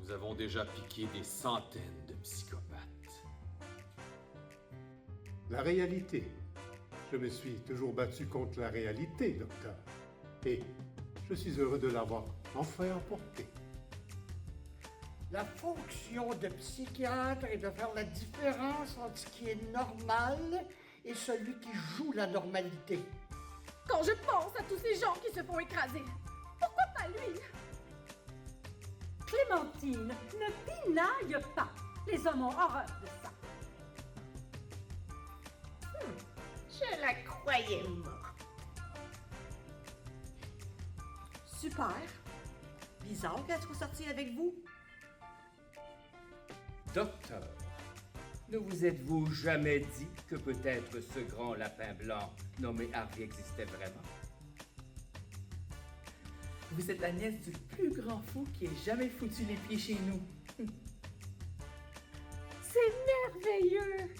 Nous avons déjà piqué des centaines de psychopathes. La réalité. Je me suis toujours battu contre la réalité, docteur. Et je suis heureux de l'avoir enfin emporté. La fonction de psychiatre est de faire la différence entre ce qui est normal et celui qui joue la normalité. Quand je pense à tous ces gens qui se font écraser, pourquoi pas lui? Clémentine, ne pinaille pas. Les hommes ont horreur de ça. Je la croyais morte. Super. Bizarre qu'elle soit sortie avec vous. Docteur, ne vous êtes-vous jamais dit que peut-être ce grand lapin blanc nommé Harvey existait vraiment? Vous êtes la nièce du plus grand fou qui ait jamais foutu les pieds chez nous. C'est merveilleux!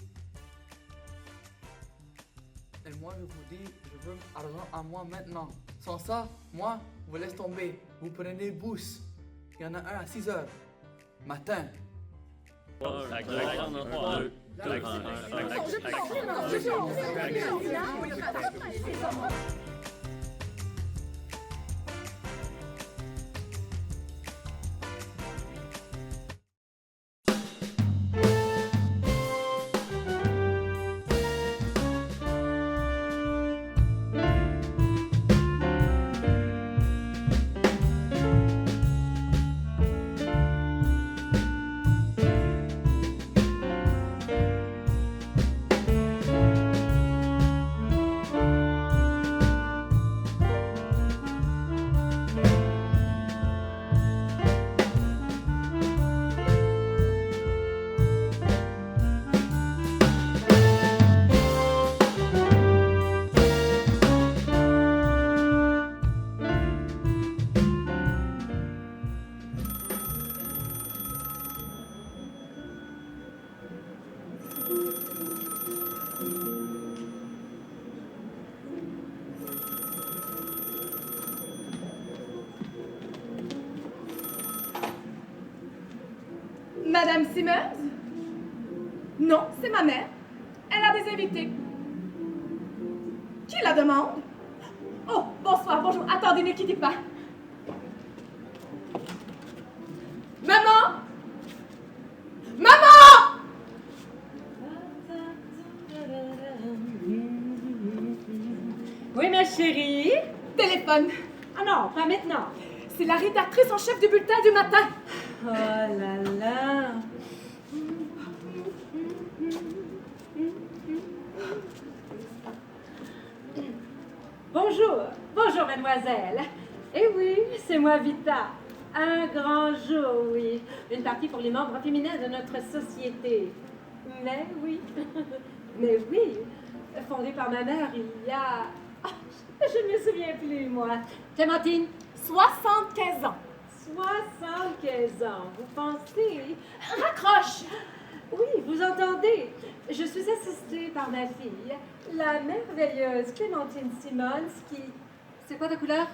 Et moi, je vous dis, je veux argent à moi maintenant. Sans ça, moi, vous laisse tomber. Vous prenez bus. Il y en a un à 6 heures. Matin. Quand je pense, Madame Simmons? Non, c'est ma mère. Elle a des invités. Qui la demande? Oh, bonsoir, bonjour. Attendez, ne quittez pas. Maman? Maman! Oui, ma chérie? Téléphone. Ah non, pas maintenant. C'est la rédactrice en chef du bulletin du matin. Oh là là. Bonjour, bonjour mademoiselle. Eh oui, c'est moi Vita. Un grand jour, oui. Une partie pour les membres féminins de notre société. Mais oui, mais oui, fondée par ma mère il y a... Ah, je ne me souviens plus, moi. Clémentine? 75 ans. 75 ans, vous pensez? Raccroche! Oui, vous entendez? Je suis assistée par ma fille, la merveilleuse Clémentine Simmons, qui... C'est quoi de couleur?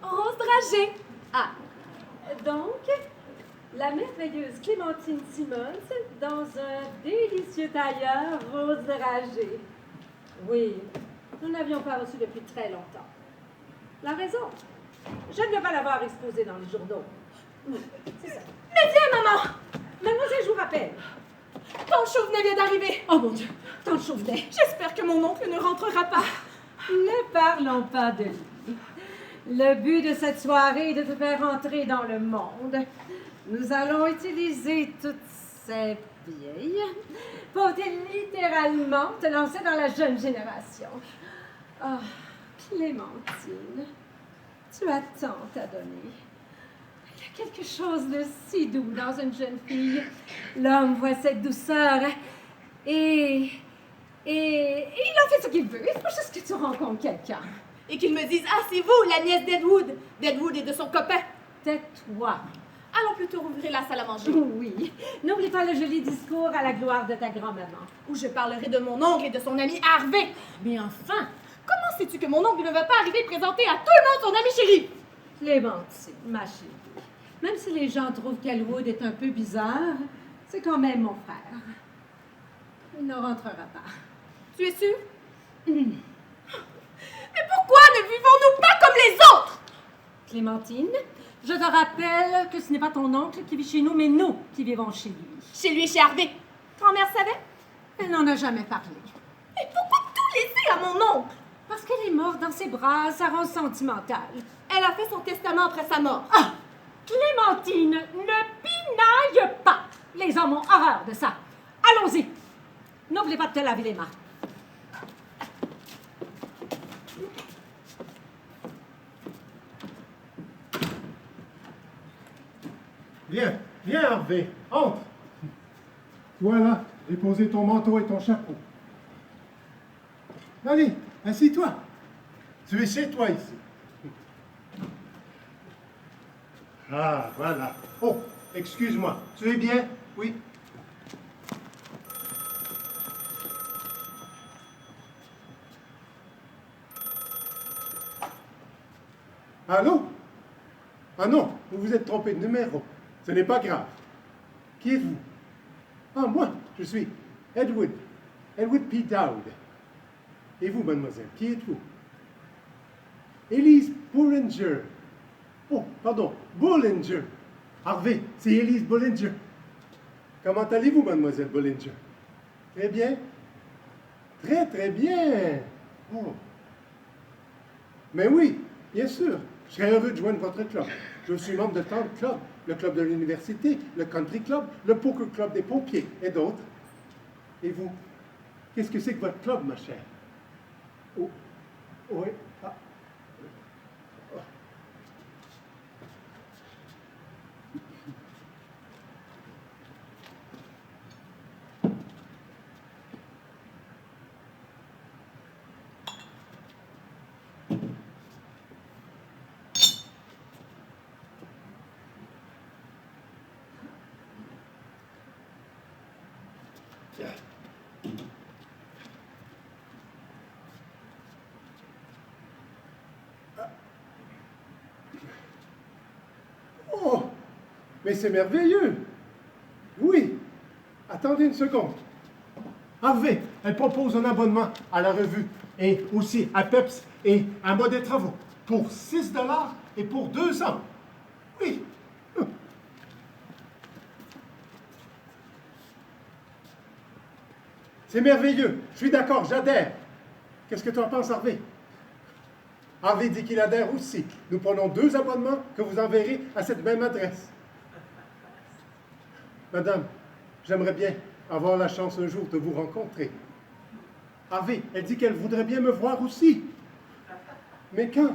Rose dragée. Ah, donc, la merveilleuse Clémentine Simmons dans un délicieux tailleur rose dragé. Oui, nous n'avions pas reçu depuis très longtemps. La raison? Je ne veux pas l'avoir exposée dans les journaux. C'est ça. Mais viens, maman! Mademoiselle, je vous rappelle. Tante Chauvenet vient d'arriver. Oh mon Dieu, Tante Chauvenet. J'espère que mon oncle ne rentrera pas. Ne parlons pas de lui. Le but de cette soirée est de te faire entrer dans le monde. Nous allons utiliser toutes ces vieilles pour littéralement te lancer dans la jeune génération. Oh, Clémentine, tu as tant à donner. Il y a quelque chose de si doux dans une jeune fille. L'homme voit cette douceur et il en fait ce qu'il veut. Il faut juste que tu rencontres quelqu'un. Et qu'il me dise, ah, c'est vous, la nièce d'Edwood. D'Edwood et de son copain. Tais-toi. Allons plutôt rouvrir la salle à manger. Oui. N'oublie pas le joli discours à la gloire de ta grand-maman. Où je parlerai de mon oncle et de son ami Harvey. Mais enfin, comment sais-tu que mon oncle ne va pas arriver présenter à tout le monde son ami chéri? Clémentine, ma chérie, Même si les gens trouvent qu'Elwood est un peu bizarre, c'est quand même mon frère. Il ne rentrera pas. Tu es sûr? Mais pourquoi ne vivons-nous pas comme les autres? Clémentine, je te rappelle que ce n'est pas ton oncle qui vit chez nous, mais nous qui vivons chez lui. Chez lui et chez Harvey. Grand-mère savait? Elle n'en a jamais parlé. Mais pourquoi tout laisser à mon oncle? Parce qu'elle est morte dans ses bras, ça rend sentimental. Elle a fait son testament après sa mort. Ah! Clémentine, ne pinaille pas! Les hommes ont horreur de ça. Allons-y. N'oubliez pas de te laver les mains. Viens, viens, Harvey, entre. Voilà, j'ai posé ton manteau et ton chapeau. Allez, assis-toi. Tu es chez toi ici. Ah, voilà. Oh, excuse-moi. Tu es bien? Oui. Allô? Ah non, vous vous êtes trompé de numéro. Ce n'est pas grave. Qui êtes-vous? Ah, moi, je suis Edward P. Dowd. Et vous, mademoiselle, qui êtes-vous? Elise Bollinger. Oh, pardon, Bollinger. Harvey, c'est Elise Bollinger. Comment allez-vous, mademoiselle Bollinger? Très bien. Très, très bien. Oh. Mais oui, bien sûr. Je serais heureux de joindre votre club. Je suis membre de tant de clubs. Le club de l'université, le country club, le poker club des pompiers et d'autres. Et vous, qu'est-ce que c'est que votre club, ma chère? Oh, oui. Ah. Oh, mais c'est merveilleux. Oui. Attendez une seconde. Harvey, elle propose un abonnement à la revue et aussi à Peps et à Mode des Travaux pour 6 $ et pour 2 ans. Oui. C'est merveilleux. Je suis d'accord, j'adhère. Qu'est-ce que tu en penses, Harvey? Harvey dit qu'il adhère aussi. Nous prenons 2 abonnements que vous enverrez à cette même adresse. Madame, j'aimerais bien avoir la chance un jour de vous rencontrer. Harvey, elle dit qu'elle voudrait bien me voir aussi. Mais quand?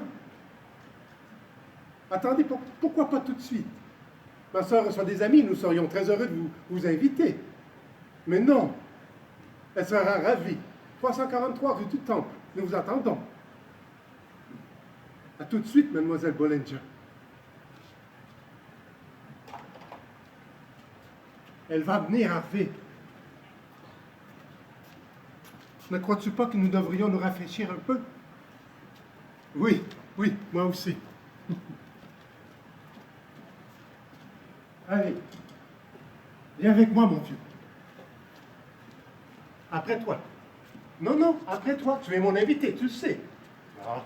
Attendez, pourquoi pas tout de suite? Ma soeur reçoit des amis, nous serions très heureux de vous inviter. Mais non, elle sera ravie. 343 rue du Temple, nous vous attendons. À tout de suite, mademoiselle Bollinger. Elle va venir, Harvey. Ne crois-tu pas que nous devrions nous rafraîchir un peu? Oui, oui, moi aussi. Allez, viens avec moi, mon vieux. Après toi. Non, non, après toi, tu es mon invité, tu le sais. Ah.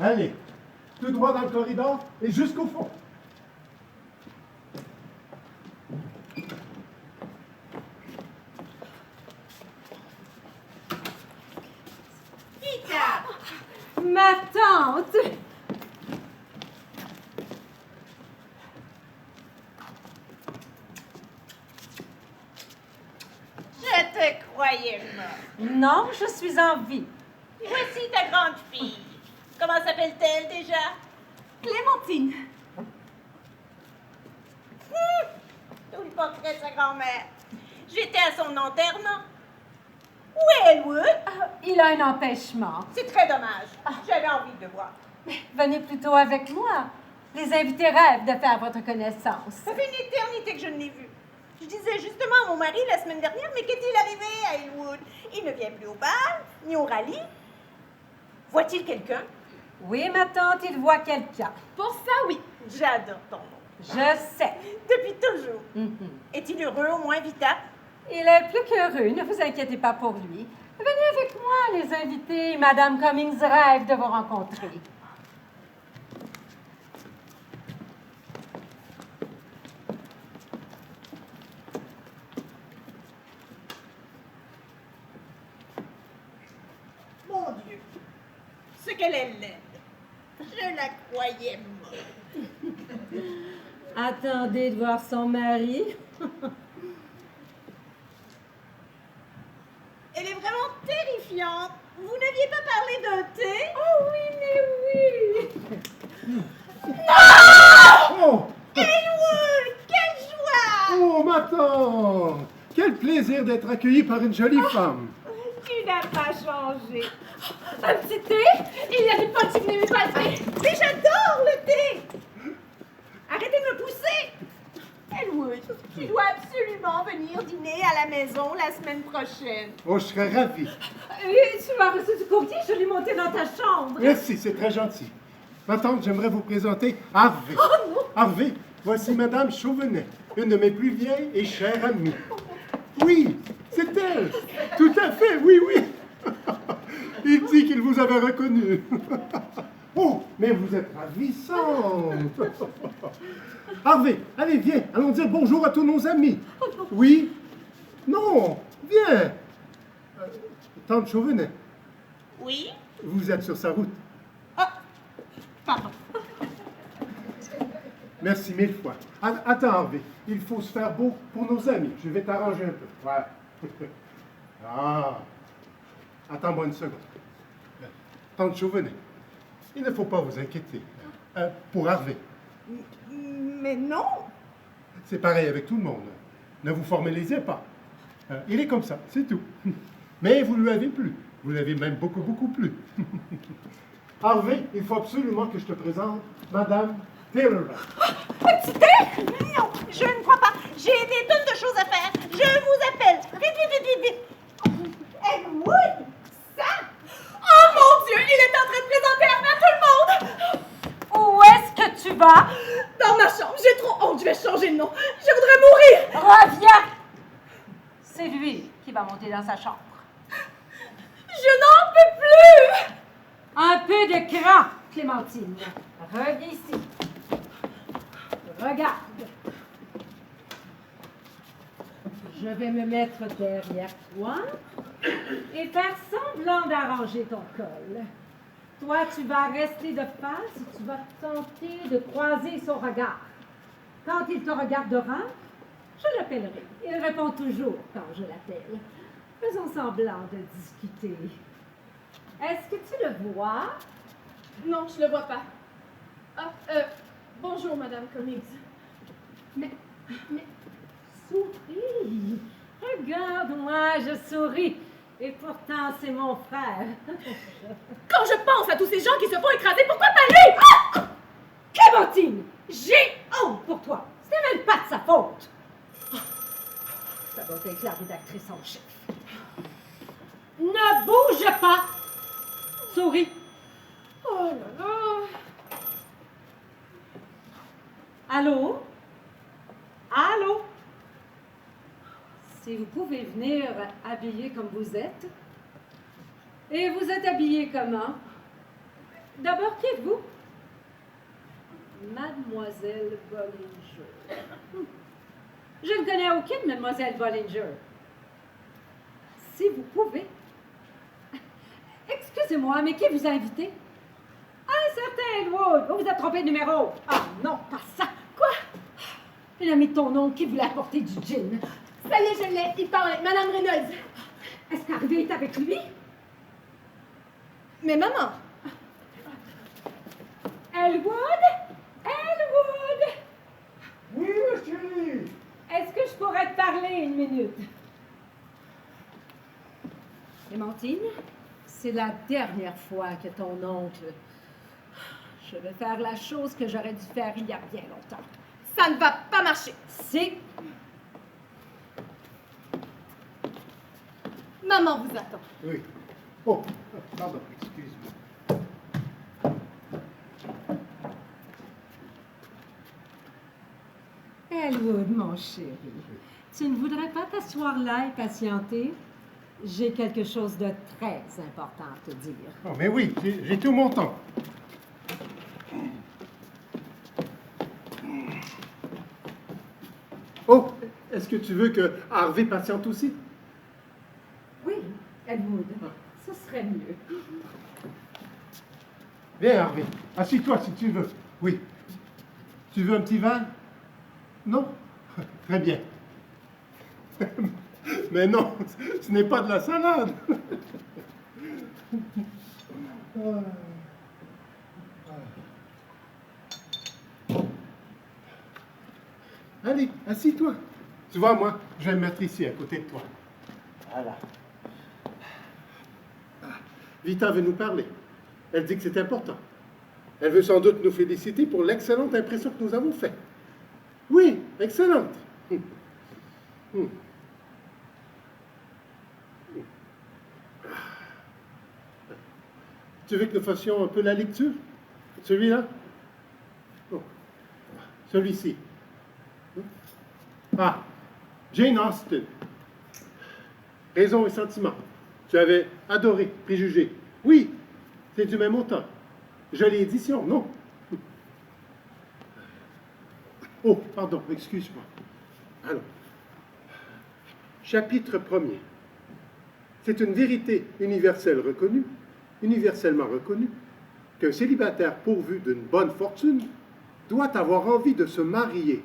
Allez, tout droit dans le corridor et jusqu'au fond. Rita! Ma tante! Je te croyais mort. Non, je suis en vie. Voici ta grande fille. Comment s'appelle-t-elle déjà? Clémentine. Tout le portrait de sa grand-mère. J'étais à son enterrement. Où est Elwood? Il a un empêchement. C'est très dommage. J'avais envie de le voir. Venez plutôt avec moi. Les invités rêvent de faire votre connaissance. Ça fait une éternité que je ne l'ai vu. Je disais justement à mon mari la semaine dernière, mais qu'est-il arrivé à Elwood? Il ne vient plus au bal, ni au rallye. Voit-il quelqu'un? Oui, ma tante, il voit quelqu'un. Pour ça, oui. J'adore ton nom. Je sais. Depuis toujours. Mhm. Est-il heureux au moins, Vita? Il est plus qu'heureux, ne vous inquiétez pas pour lui. Venez avec moi, les invités. Madame Cummings rêve de vous rencontrer. Mon Dieu, ce qu'elle est laide. Je la croyais morte. Attendez de voir son mari. Elle est vraiment terrifiante. Vous n'aviez pas parlé d'un thé? Oh oui, mais oui! Oh! Elwood, quelle joie! Oh, ma tante! Quel plaisir d'être accueilli par une jolie femme. Tu n'as pas changé. Un petit thé? Il y a des potes qui venaient me passer. Mais j'adore le thé! Arrêtez de me pousser! Elwood, tu dois absolument venir dîner à la maison la semaine prochaine. Oh, je serais ravi. Tu as reçu du courrier, je l'ai monté dans ta chambre. Merci, c'est très gentil. Ma tante, j'aimerais vous présenter Harvey. Harvey, voici Madame Chauvenet, une de mes plus vieilles et chères amies. Oui, c'est elle. Tout à fait, oui, oui. Il dit qu'il vous avait reconnu. Oh, mais vous êtes ravissante. Harvey, allez, viens, allons dire bonjour à tous nos amis. Oui? Non, viens. Tante Chauvenet, Oui? vous êtes sur sa route. Pardon. Merci mille fois. Attends, Harvey, il faut se faire beau pour nos amis. Je vais t'arranger un peu. Voilà. Ah. Attends-moi une seconde. Tante Chauvenet, il ne faut pas vous inquiéter. Pour Harvey, Mais non! c'est pareil avec tout le monde. Ne vous formalisez pas. Il est comme ça, c'est tout. Mais vous lui avez plu. Vous l'avez même beaucoup, beaucoup plu. Harvey, il faut absolument que je te présente Madame Taylor. Non, je ne crois pas. J'ai des tonnes de choses à faire. Je vous appelle. Vite, vite, vite, vite, vite. Elwood, ça! Oh mon Dieu, il est en train de présenter à tout le monde. Où est-ce que tu vas? Dans ma chambre, j'ai trop honte, je vais changer de nom. Je voudrais mourir. Reviens! C'est lui qui va monter dans sa chambre. Je n'en peux plus. Un peu de cran, Clémentine. Reviens ici. Regarde. Je vais me mettre derrière toi et faire semblant d'arranger ton col. Toi, tu vas rester de face et tu vas tenter de croiser son regard. Quand il te regardera, je l'appellerai. Il répond toujours quand je l'appelle. Faisons semblant de discuter. Est-ce que tu le vois? Non, je le vois pas. Ah, bonjour, Madame Cummings. Mais, souris. Regarde-moi, je souris. Et pourtant, c'est mon frère. Quand je pense à tous ces gens qui se font écraser, pourquoi pas lui? Ah! Clémentine, j'ai honte pour toi. Ce n'est même pas de sa faute. Ça doit être la rédactrice en chef. Ne bouge pas. Souris. Oh là là. Allô? Allô? Si vous pouvez venir habillé comme vous êtes. Et vous êtes habillé comment? D'abord, qui êtes-vous? Mademoiselle Bollinger. Je ne connais aucune Mademoiselle Bollinger. Si vous pouvez. Excusez-moi, mais qui vous a invité? Un certain Elwood. Vous vous êtes trompé de numéro. Ah non, pas ça. Quoi? Il a mis ton nom qui voulait apporter du gin. Ça y est, je l'ai. Il parle avec Madame Reynolds. Est-ce qu'Harvey est avec lui? Mais maman. Elwood? Elwood? Oui, ma chérie. Est-ce que je pourrais te parler une minute? Clémentine, c'est la dernière fois que ton oncle... Je vais faire la chose que j'aurais dû faire il y a bien longtemps. Ça ne va pas marcher. Si. Maman vous attend. Oui. Oh, pardon, excuse-moi. Elwood, mon chéri, tu ne voudrais pas t'asseoir là et patienter? J'ai quelque chose de très important à te dire. Oh, mais oui, j'ai tout mon temps. Oh, est-ce que tu veux que Harvey patiente aussi? Oui, Elwood, ce serait mieux. Viens, Harvey, assis-toi si tu veux. Oui. Tu veux un petit verre? Non? Très bien. Mais non, ce n'est pas de la salade. Allez, assis-toi. Tu vois, moi, je vais me mettre ici, à côté de toi. Voilà. Vita veut nous parler. Elle dit que c'est important. Elle veut sans doute nous féliciter pour l'excellente impression que nous avons faite. Oui, excellente. Tu veux que nous fassions un peu la lecture? Celui-là? Oh. Celui-ci. Ah, Jane Austen. Raison et sentiment. Tu avais adoré Préjugés. Oui, c'est du même auteur. Jolie édition, non? Oh, pardon, excuse-moi. Alors, chapitre 1er. C'est une vérité universellement reconnue, qu'un célibataire pourvu d'une bonne fortune doit avoir envie de se marier.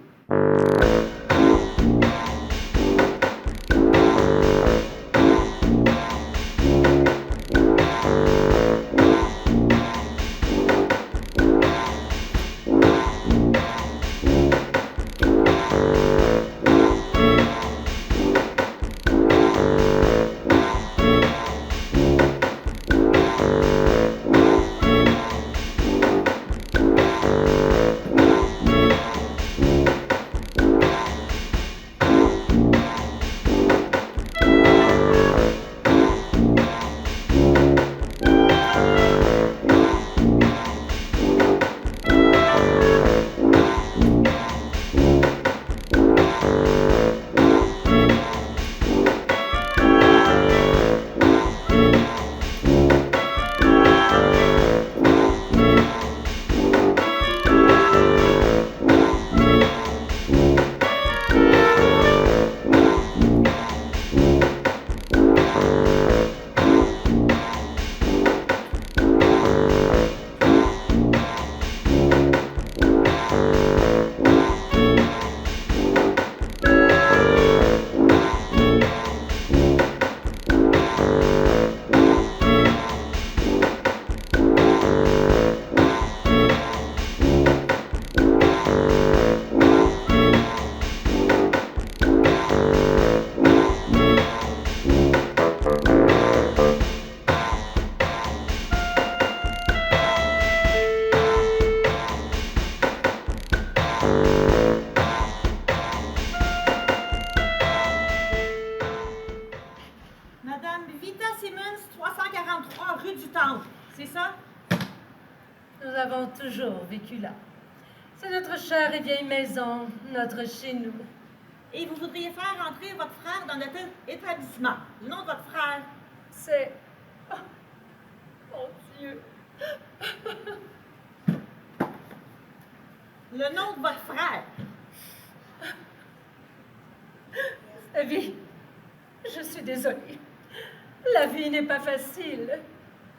Madame Vita Simmons, 343 rue du Temple, c'est ça? Nous avons toujours vécu là. C'est notre chère et vieille maison, notre chez nous. Et vous voudriez faire entrer votre frère dans notre établissement. Le nom de votre frère? C'est... Oh, mon Dieu! Le nom de votre frère? Evie, je suis désolée. La vie n'est pas facile.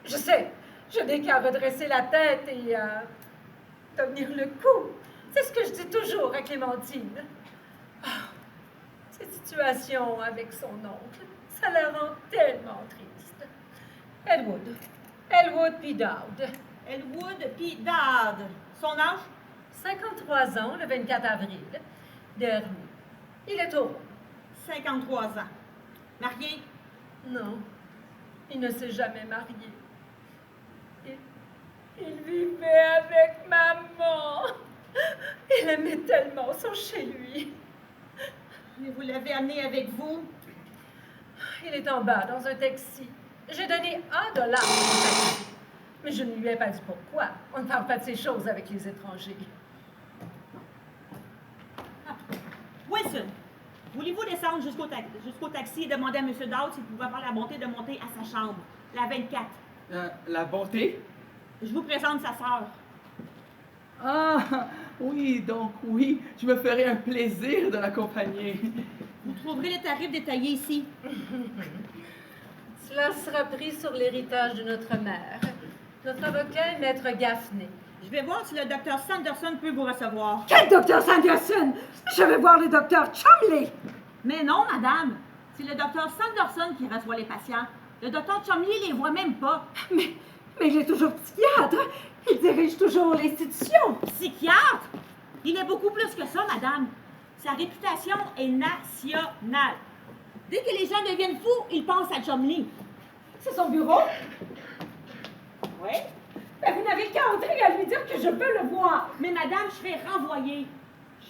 Je sais, je n'ai qu'à redresser la tête et à tenir le coup. C'est ce que je dis toujours à Clémentine. Ah, cette situation avec son oncle, ça la rend tellement triste. Elwood P. Dowd. Elwood P. Dowd. Son âge? 53 ans, le 24 avril dernier. Il est au 53 ans. Marié? Non, il ne s'est jamais marié. Il vivait avec maman. Il aimait tellement son chez lui. Et vous l'avez amené avec vous? Il est en bas, dans un taxi. J'ai donné $1 pour le taxi. Mais je ne lui ai pas dit pourquoi. On ne parle pas de ces choses avec les étrangers. Pourriez-vous descendre jusqu'au taxi et demander à M. Dowd s'il pouvait avoir la bonté de monter à sa chambre, la 24? La bonté? Je vous présente sa sœur. Ah, oui, donc oui, je me ferai un plaisir de l'accompagner. Vous trouverez les tarifs détaillés ici. Cela sera pris sur l'héritage de notre mère. Notre avocat est Maître Gaffney. Je vais voir si le docteur Sanderson peut vous recevoir. Quel docteur Sanderson? Je vais voir le docteur Chumley. Mais non, madame. C'est le docteur Sanderson qui reçoit les patients. Le docteur Chumley les voit même pas. Mais il est toujours psychiatre. Il dirige toujours l'institution. Psychiatre? Il est beaucoup plus que ça, madame. Sa réputation est nationale. Dès que les gens deviennent fous, ils pensent à Chumley. C'est son bureau? Oui? Ben, vous n'avez qu'à entrer à lui dire que je peux le voir. Mais madame, je serai renvoyée.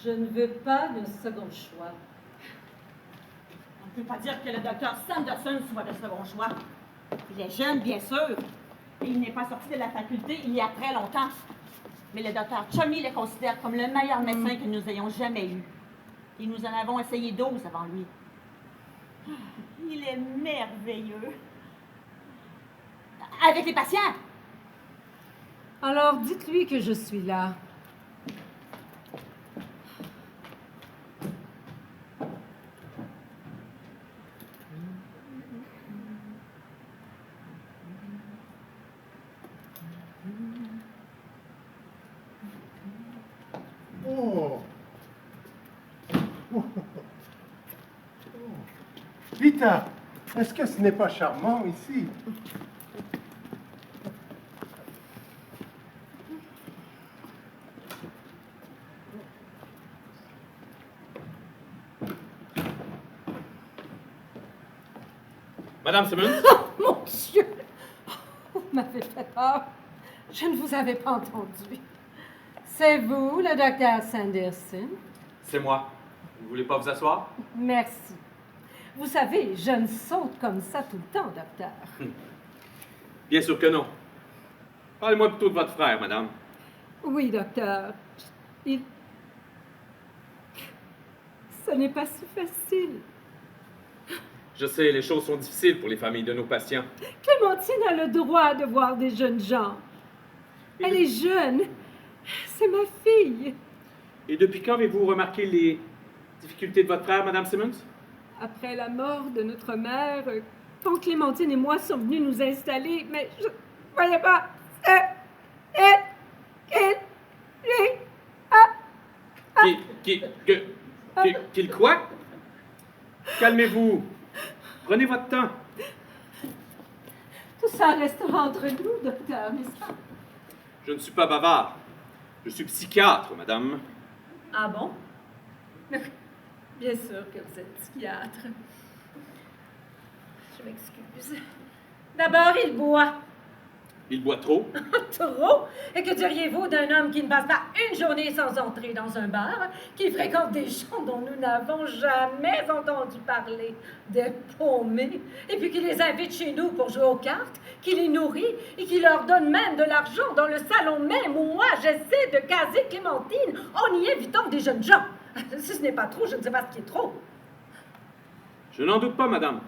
Je ne veux pas de second choix. On ne peut pas dire que le docteur Sanderson soit de second choix. Il est jeune, bien sûr. Et il n'est pas sorti de la faculté il y a très longtemps. Mais le docteur Chumley le considère comme le meilleur médecin que nous ayons jamais eu. Et nous en avons essayé 12 avant lui. Il est merveilleux. Avec les patients. Alors, dites-lui que je suis là. Oh. Rita, est-ce que ce n'est pas charmant ici? Madame Simmons? Oh, mon Dieu! Vous m'avez fait peur. Je ne vous avais pas entendu. C'est vous, le docteur Sanderson? C'est moi. Vous voulez pas vous asseoir? Merci. Vous savez, je ne saute comme ça tout le temps, docteur. Bien sûr que non. Parlez-moi plutôt de votre frère, madame. Oui, docteur. Ce n'est pas si facile. Je sais, les choses sont difficiles pour les familles de nos patients. Clémentine a le droit de voir des jeunes gens. Elle est jeune. C'est ma fille. Et depuis quand avez-vous remarqué les difficultés de votre frère, madame Simmons? Après la mort de notre mère, quand Clémentine et moi sommes venus nous installer, mais je voyais pas. Qu'il quoi? Calmez-vous. Prenez votre temps. Tout ça restera entre nous, docteur, n'est-ce pas? Je ne suis pas bavard. Je suis psychiatre, madame. Ah bon? Bien sûr que vous êtes psychiatre. Je m'excuse. D'abord, il boit. Il boit trop. Trop? Et que diriez-vous d'un homme qui ne passe pas une journée sans entrer dans un bar, qui fréquente des gens dont nous n'avons jamais entendu parler, des paumés, et puis qui les invite chez nous pour jouer aux cartes, qui les nourrit et qui leur donne même de l'argent dans le salon même où moi j'essaie de caser Clémentine en y invitant des jeunes gens? Si ce n'est pas trop, je ne sais pas ce qui est trop. Je n'en doute pas, madame.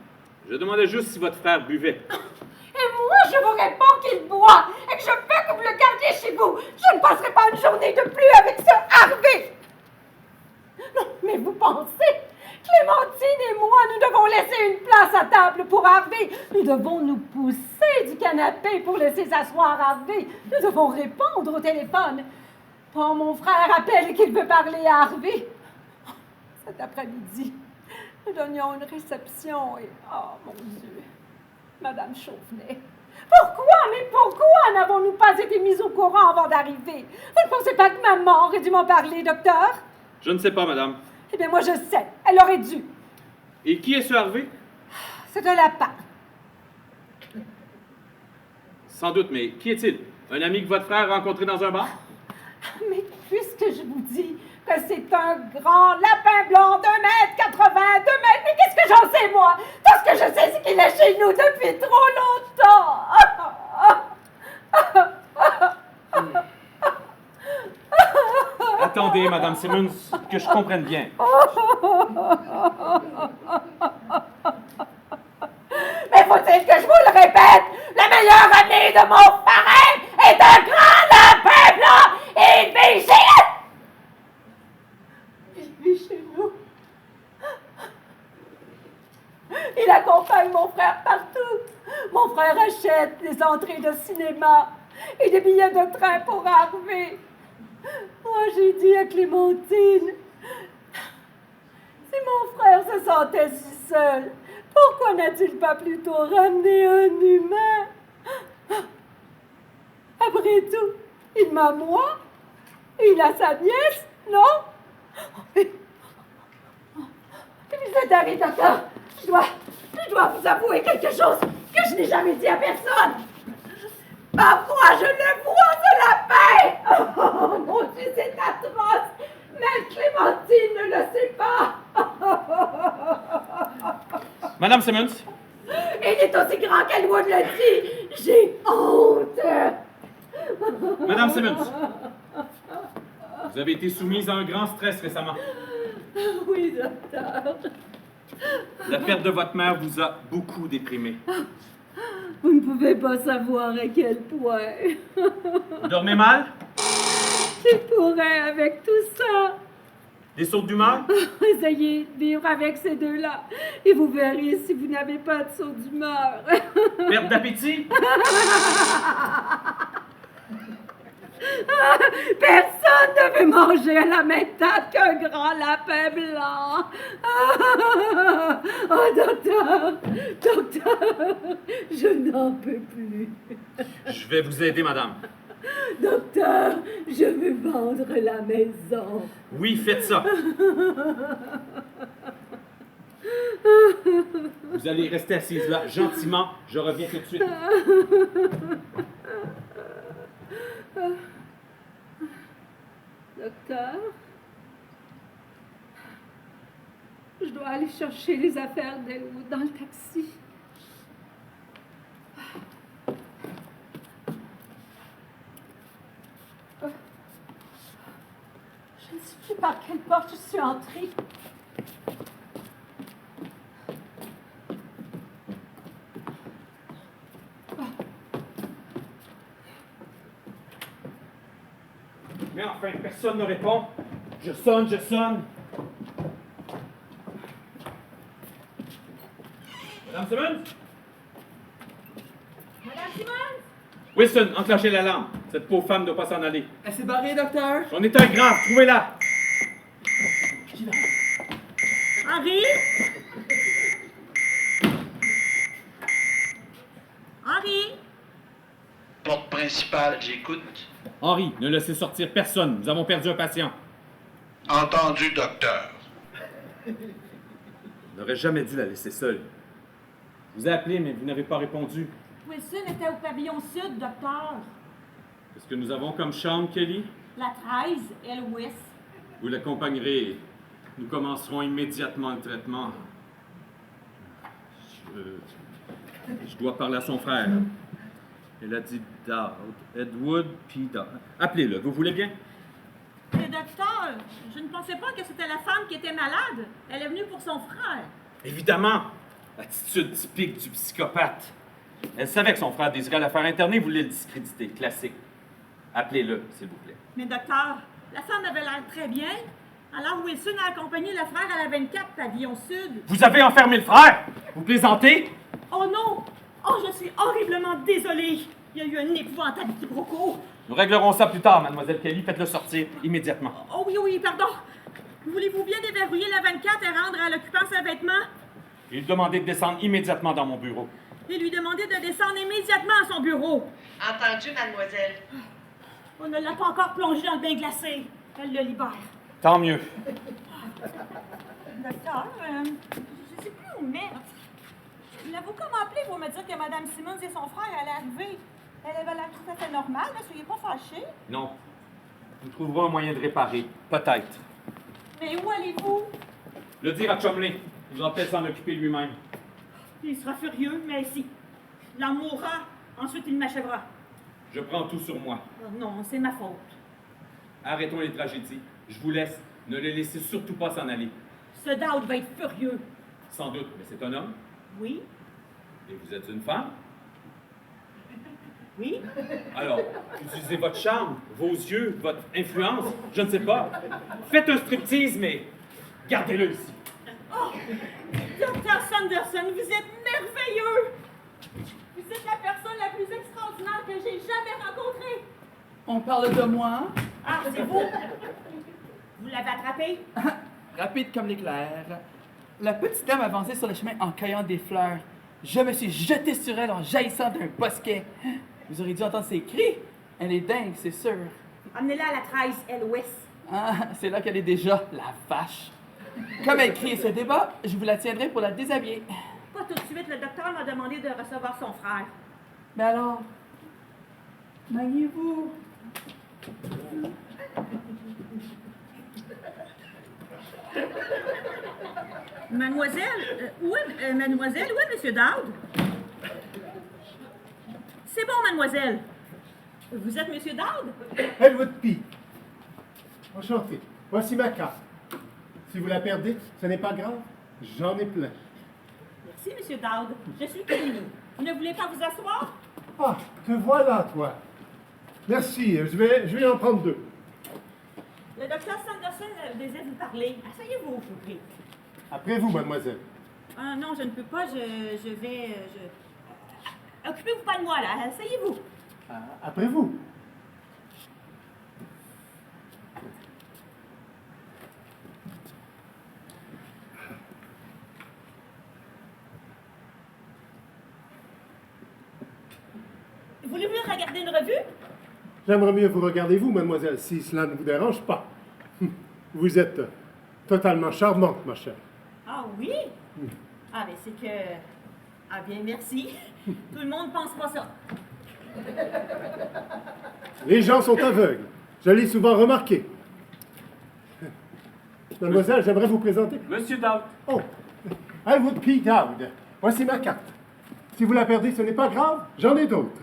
Je demandais juste si votre frère buvait. Et moi, je vous réponds qu'il boit et que je veux que vous le gardiez chez vous. Je ne passerai pas une journée de plus avec ce Harvey. Non, mais vous pensez, Clémentine et moi, nous devons laisser une place à table pour Harvey. Nous devons nous pousser du canapé pour laisser s'asseoir Harvey. Nous devons répondre au téléphone. Quand mon frère appelle et qu'il veut parler à Harvey. Cet après-midi, nous donnions une réception et... Oh, mon Dieu! Madame Chauvenet. Pourquoi n'avons-nous pas été mis au courant avant d'arriver? Vous ne pensez pas que maman aurait dû m'en parler, docteur? Je ne sais pas, madame. Eh bien, moi, je sais. Elle aurait dû. Et qui est ce Harvey? C'est un lapin. Sans doute, mais qui est-il? Un ami que votre frère a rencontré dans un bar? Mais puisque je vous dis que c'est un grand lapin blanc d'1,80 m, 2 mètres, mais qu'est-ce que j'en sais, moi? Tout ce que je sais, c'est qu'il est chez nous depuis trop longtemps. Attendez, Madame Simmons, que je comprenne bien. Mais faut-il que je vous le répète? Le meilleur ami de mon parrain est un grand lapin blanc et il vit chez nous! Il vit chez nous. Il accompagne mon frère partout. Mon frère achète des entrées de cinéma et des billets de train pour Harvey. Moi, j'ai dit à Clémentine, si mon frère se sentait si seul, pourquoi n'a-t-il pas plutôt ramené un humain? Après tout, il m'a moi, il a sa nièce, non? Et puis c'est Harry, docteur, je dois vous avouer quelque chose que je n'ai jamais dit à personne. Parfois, je le vois de la paix. Oh mon Dieu, c'est atroce. Même Clémentine ne le sait pas. Madame Simmons, Il est aussi grand qu'Elwood le dit. J'ai honte. Madame Simmons, vous avez été soumise à un grand stress récemment. Oui, docteur. La perte de votre mère vous a beaucoup déprimé. Vous ne pouvez pas savoir à quel point. Vous dormez mal? Je pourrais avec tout ça. Des sautes d'humeur? Essayez de vivre avec ces deux-là et vous verrez si vous n'avez pas de saut d'humeur. Perte d'appétit? Personne ne veut manger à la même table qu'un grand lapin blanc. Oh, docteur, je n'en peux plus. Je vais vous aider, madame. Docteur, je veux vendre la maison. Oui, faites ça. Vous allez rester assise là, gentiment. Je reviens tout de suite. Docteur, je dois aller chercher les affaires d'Elwood dans le taxi. Je ne sais plus par quelle porte je suis entrée. Mais enfin, personne ne répond. Je sonne. Madame Simmons? Madame Simmons? Wilson, enclenchez l'alarme. Cette pauvre femme ne doit pas s'en aller. Elle s'est barrée, docteur. On est un grave, trouvez-la. Henri? Henri? Porte principale, j'écoute. Henri, ne laissez sortir personne. Nous avons perdu un patient. Entendu, docteur. On n'aurait jamais dû la laisser seule. Je vous ai appelé, mais vous n'avez pas répondu. Wilson était au pavillon sud, docteur. Qu'est-ce que nous avons comme chambre, Kelly? La 13, Elwis. Vous l'accompagnerez et nous commencerons immédiatement le traitement. Je dois parler à son frère. Elle a dit Dowd. Edward P. Dowd. Appelez-le, vous voulez bien? Mais docteur, je ne pensais pas que c'était la femme qui était malade. Elle est venue pour son frère. Évidemment! Attitude typique du psychopathe. Elle savait que son frère désirait la faire interner, voulait le discréditer. Classique. Appelez-le, s'il vous plaît. Mais docteur, la femme avait l'air très bien. Alors Wilson a accompagné le frère à la 24, pavillon sud. Vous avez enfermé le frère? Vous plaisantez? Oh non! Oh, je suis horriblement désolée. Il y a eu un épouvantable quiproquo. Nous réglerons ça plus tard, mademoiselle Kelly. Faites-le sortir immédiatement. Oh oui, pardon. Voulez-vous bien déverrouiller la 24 et rendre à l'occupant ses vêtements? Et lui demander de descendre immédiatement dans mon bureau. Et lui demander de descendre immédiatement à son bureau. Entendu, mademoiselle. On ne l'a pas encore plongé dans le bain glacé. Elle le libère. Tant mieux. Docteur, je ne sais plus où mettre. L'avocat m'a appelé pour me dire que Mme Simmons et son frère allaient arriver. Elle avait l'air tout à fait normale, ne soyez pas fâchés. Non. Nous trouverons un moyen de réparer. Peut-être. Mais où allez-vous? Le dire à Chumley. Il va peut-être s'en occuper lui-même. Il sera furieux, mais si. Il en mourra, ensuite il m'achèvera. Je prends tout sur moi. Oh non, c'est ma faute. Arrêtons les tragédies. Je vous laisse. Ne le laissez surtout pas s'en aller. Ce Dowd va être furieux. Sans doute, mais c'est un homme. Oui? Et vous êtes une femme. Oui? Alors, utilisez votre charme, vos yeux, votre influence, je ne sais pas. Faites un striptease, mais gardez-le ici. Oh! Dr. Sanderson, vous êtes merveilleux! Vous êtes la personne la plus extraordinaire que j'ai jamais rencontrée. On parle de moi? Ah, c'est vous? Vous l'avez attrapé? Rapide comme l'éclair. La petite dame avançait sur le chemin en cueillant des fleurs. Je me suis jeté sur elle en jaillissant d'un bosquet. Vous auriez dû entendre ses cris. Elle est dingue, c'est sûr. Amenez-la à la 13 LOS. Ah, c'est là qu'elle est déjà, la vache. Comme elle crie et se débat, je vous la tiendrai pour la déshabiller. Pas tout de suite, le docteur m'a demandé de recevoir son frère. Mais alors, maniez-vous. Mademoiselle, mademoiselle, où est Monsieur Dowd? C'est bon, mademoiselle. Vous êtes Monsieur Dowd? Elwood P. Enchanté. Voici ma carte. Si vous la perdez, ce n'est pas grave. J'en ai plein. Merci, Monsieur Dowd. Je suis Kelly. Vous ne voulez pas vous asseoir? Ah, te voilà, toi. Merci, je vais en prendre deux. Le docteur Sanderson désire vous parler. Asseyez-vous, je vous prie. Après vous, mademoiselle. Ah non, je ne peux pas. Occupez-vous pas de moi, là. Asseyez-vous. Après vous. Voulez-vous regarder une revue? J'aimerais mieux vous regarder vous, mademoiselle, si cela ne vous dérange pas. Vous êtes totalement charmante, ma chère. Ah oui? Ah, ben c'est que... Ah bien, merci. Tout le monde pense pas ça. Les gens sont aveugles. Je l'ai souvent remarqué. Mademoiselle, j'aimerais vous présenter. Monsieur Dowd. Oh, Elwood P. Dowd. Voici ma carte. Si vous la perdez, ce n'est pas grave, j'en ai d'autres.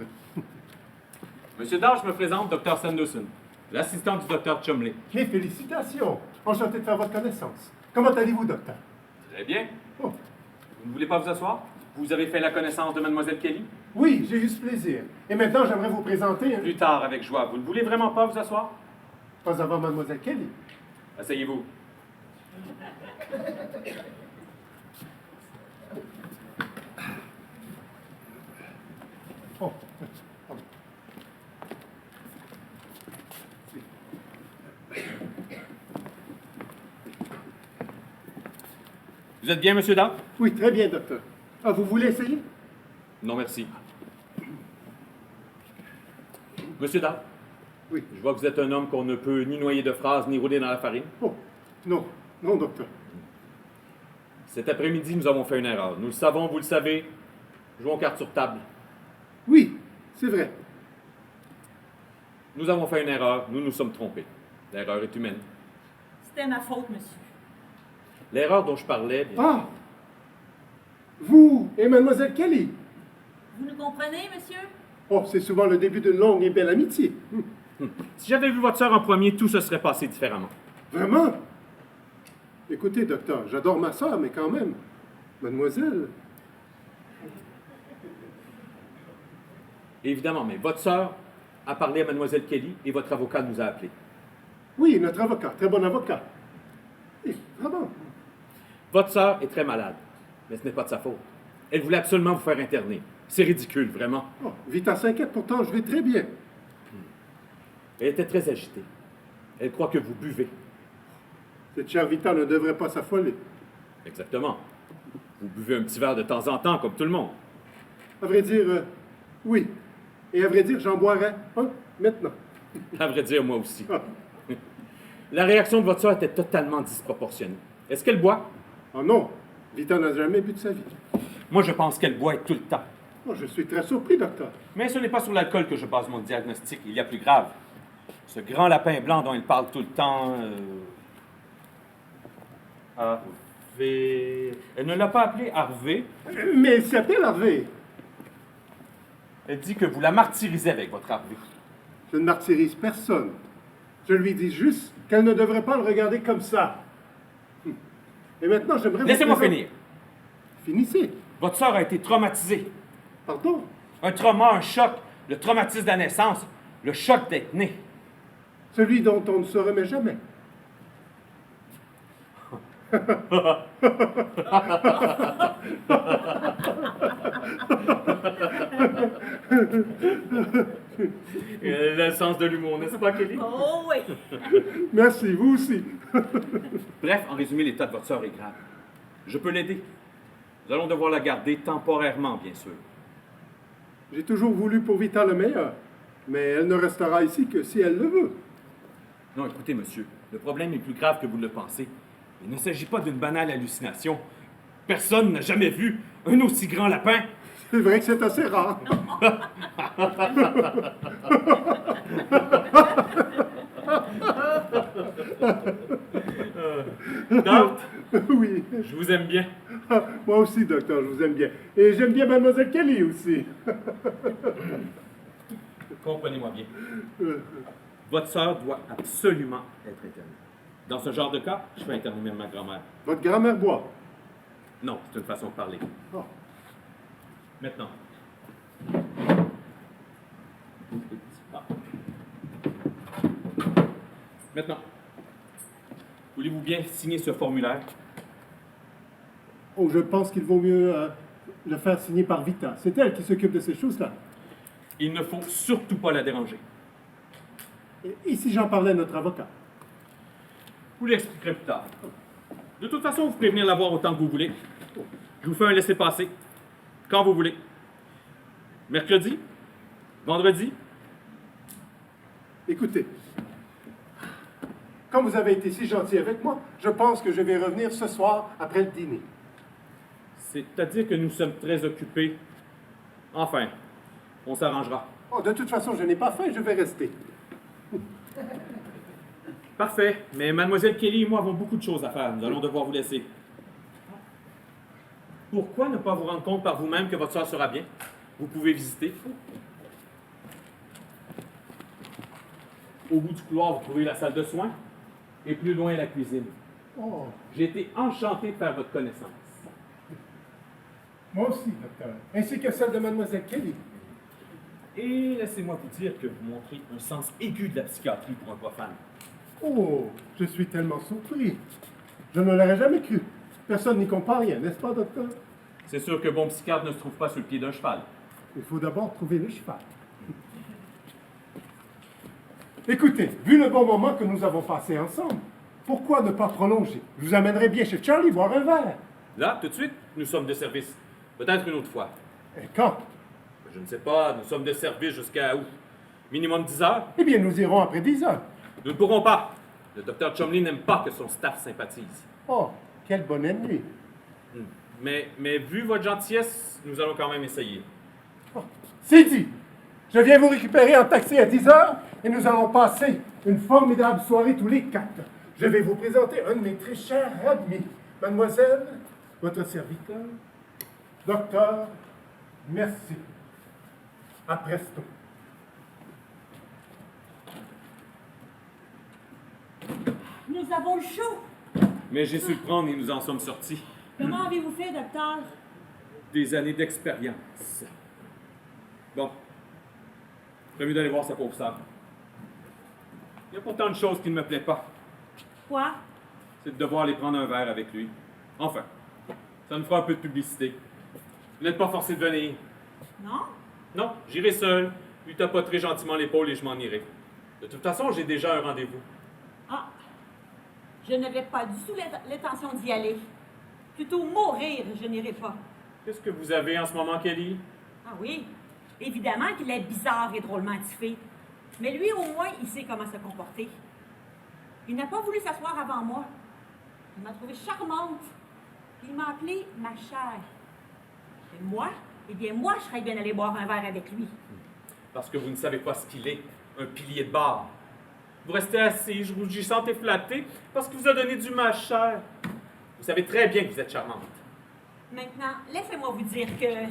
Monsieur Dowd, je me présente, Dr. Sanderson, l'assistant du Dr. Chumley. Mes félicitations. Enchanté de faire votre connaissance. Comment allez-vous, docteur? Très bien. Oh, Vous ne voulez pas vous asseoir? Vous avez fait la connaissance de Mademoiselle Kelly? oui, j'ai eu ce plaisir. Et maintenant, j'aimerais vous présenter... Plus tard, avec joie. Vous ne voulez vraiment pas vous asseoir? Pas avant mademoiselle Kelly. Asseyez-vous. Oh. Vous êtes bien, Monsieur Dowd? Oui, très bien, docteur. Ah, vous voulez essayer? Non, merci. Monsieur Dowd? Oui. Je vois que vous êtes un homme qu'on ne peut ni noyer de phrases, ni rouler dans la farine. Oh, non, non, docteur. Cet après-midi, nous avons fait une erreur. Nous le savons, vous le savez. Jouons cartes sur table. Oui, c'est vrai. Nous avons fait une erreur. Nous nous sommes trompés. L'erreur est humaine. C'était ma faute, monsieur. L'erreur dont je parlais... Ah! Vous et mademoiselle Kelly. Vous nous comprenez, monsieur? Oh, c'est souvent le début d'une longue et belle amitié. Si j'avais vu votre sœur en premier, tout se serait passé différemment. Vraiment? Écoutez, docteur, j'adore ma sœur, mais quand même, mademoiselle... Évidemment, mais votre sœur a parlé à Mademoiselle Kelly et votre avocat nous a appelés. Oui, notre avocat, très bon avocat. Et vraiment. Votre sœur est très malade, mais ce n'est pas de sa faute. Elle voulait absolument vous faire interner. C'est ridicule, vraiment. Oh, Vita s'inquiète, pourtant je vais très bien. Elle était très agitée. Elle croit que vous buvez. Cette chère Vita ne devrait pas s'affoler. Exactement. Vous buvez un petit verre de temps en temps, comme tout le monde. À vrai dire, oui. Et à vrai dire, j'en boirais un maintenant. À vrai dire, moi aussi. Ah. La réaction de votre sœur était totalement disproportionnée. Est-ce qu'elle boit? Oh non, Vita n'a jamais bu de sa vie. Moi, je pense qu'elle boit tout le temps. Oh, je suis très surpris, docteur. Mais ce n'est pas sur l'alcool que je base mon diagnostic. Il y a plus grave. Ce grand lapin blanc dont elle parle tout le temps... Harvey... Elle ne l'a pas appelé Harvey. Mais elle s'appelle Harvey. Elle dit que vous la martyrisez avec votre Harvey. Je ne martyrise personne. Je lui dis juste qu'elle ne devrait pas le regarder comme ça. Et maintenant, j'aimerais... Laissez-moi finir. Finissez. Votre sœur a été traumatisée. Pardon? Un trauma, un choc, le traumatisme de la naissance, le choc d'être né. Celui dont on ne se remet jamais. Le sens de l'humour, n'est-ce pas, Kelly? Oh oui! Merci, vous aussi. Bref, en résumé, l'état de votre sœur est grave. Je peux l'aider. Nous allons devoir la garder temporairement, bien sûr. J'ai toujours voulu pour Vita le meilleur, mais elle ne restera ici que si elle le veut. Non, écoutez, monsieur, le problème est plus grave que vous le pensez. Il ne s'agit pas d'une banale hallucination. Personne n'a jamais vu un aussi grand lapin. C'est vrai que c'est assez rare. Docteur, Oui. je vous aime bien. Moi aussi, docteur, je vous aime bien. Et j'aime bien Mademoiselle Kelly aussi. Comprenez-moi bien. Votre sœur doit absolument être internée. Dans ce genre de cas, je fais interner même ma grand-mère. Votre grand-mère boit. Non, c'est une façon de parler. Oh. Maintenant. Ah. Maintenant. Voulez-vous bien signer ce formulaire? Oh, je pense qu'il vaut mieux le faire signer par Vita. C'est elle qui s'occupe de ces choses-là. Il ne faut surtout pas la déranger. Et si j'en parlais à notre avocat? Je vous l'expliquerai plus tard. De toute façon, vous pouvez venir la voir autant que vous voulez. Je vous fais un laissez-passer. Quand vous voulez. Mercredi? Vendredi? Écoutez, comme vous avez été si gentil avec moi, je pense que je vais revenir ce soir après le dîner. C'est-à-dire que nous sommes très occupés. Enfin, on s'arrangera. Oh, de toute façon, je n'ai pas faim, je vais rester. Parfait, mais Mademoiselle Kelly et moi avons beaucoup de choses à faire. Nous allons devoir vous laisser. Pourquoi ne pas vous rendre compte par vous-même que votre soeur sera bien? Vous pouvez visiter. Au bout du couloir, vous trouvez la salle de soins et plus loin la cuisine. Oh, J'ai été enchanté de faire votre connaissance. moi aussi, docteur. Ainsi que celle de Mademoiselle Kelly. Et laissez-moi vous dire que vous montrez un sens aigu de la psychiatrie pour un profane. Oh, je suis tellement surpris. Je ne l'aurais jamais cru. Personne n'y comprend rien, n'est-ce pas, docteur? C'est sûr que bon psychiatre ne se trouve pas sur le pied d'un cheval. Il faut d'abord trouver le cheval. Écoutez, vu le bon moment que nous avons passé ensemble, pourquoi ne pas prolonger? Je vous amènerai bien chez Charlie boire un verre. Là, tout de suite, nous sommes de service. Peut-être une autre fois. Et quand? Je ne sais pas, nous sommes de service jusqu'à où? Minimum 10 heures? Eh bien, nous irons après 10 heures. Nous ne pourrons pas. Le docteur Chumley n'aime pas que son staff sympathise. Oh, quel bon ennemi. Mais vu votre gentillesse, nous allons quand même essayer. Oh, c'est dit. Je viens vous récupérer en taxi à 10 heures et nous allons passer une formidable soirée tous les quatre. Je vais vous présenter un de mes très chers amis. Mademoiselle, votre serviteur, docteur, merci. À presto. Nous avons le chaud. Mais j'ai su le prendre et nous en sommes sortis. Comment avez-vous fait, docteur? Des années d'expérience. Bon. C'est mieux d'aller voir sa pauvre sœur. Il y a pourtant une chose qui ne me plaît pas. Quoi? C'est de devoir aller prendre un verre avec lui. Enfin, ça nous fera un peu de publicité. Vous n'êtes pas forcé de venir. Non? Non, j'irai seul, lui tapoterai gentiment l'épaule et je m'en irai. De toute façon, j'ai déjà un rendez-vous. Ah, je n'avais pas du tout l'intention d'y aller. Plutôt mourir, je n'irai pas. Qu'est-ce que vous avez en ce moment, Kelly? Ah oui, évidemment qu'il est bizarre et drôlement attifé. Mais lui, au moins, il sait comment se comporter. Il n'a pas voulu s'asseoir avant moi. Il m'a trouvée charmante. Il m'a appelée ma chère. Et moi, eh bien, moi, je serais bien allée boire un verre avec lui. Parce que vous ne savez pas ce qu'il est, un pilier de bar. Vous restez assis, rougissante et flattée, parce qu'il vous a donné du ma chère. Vous savez très bien que vous êtes charmante. Maintenant, laissez-moi vous dire que...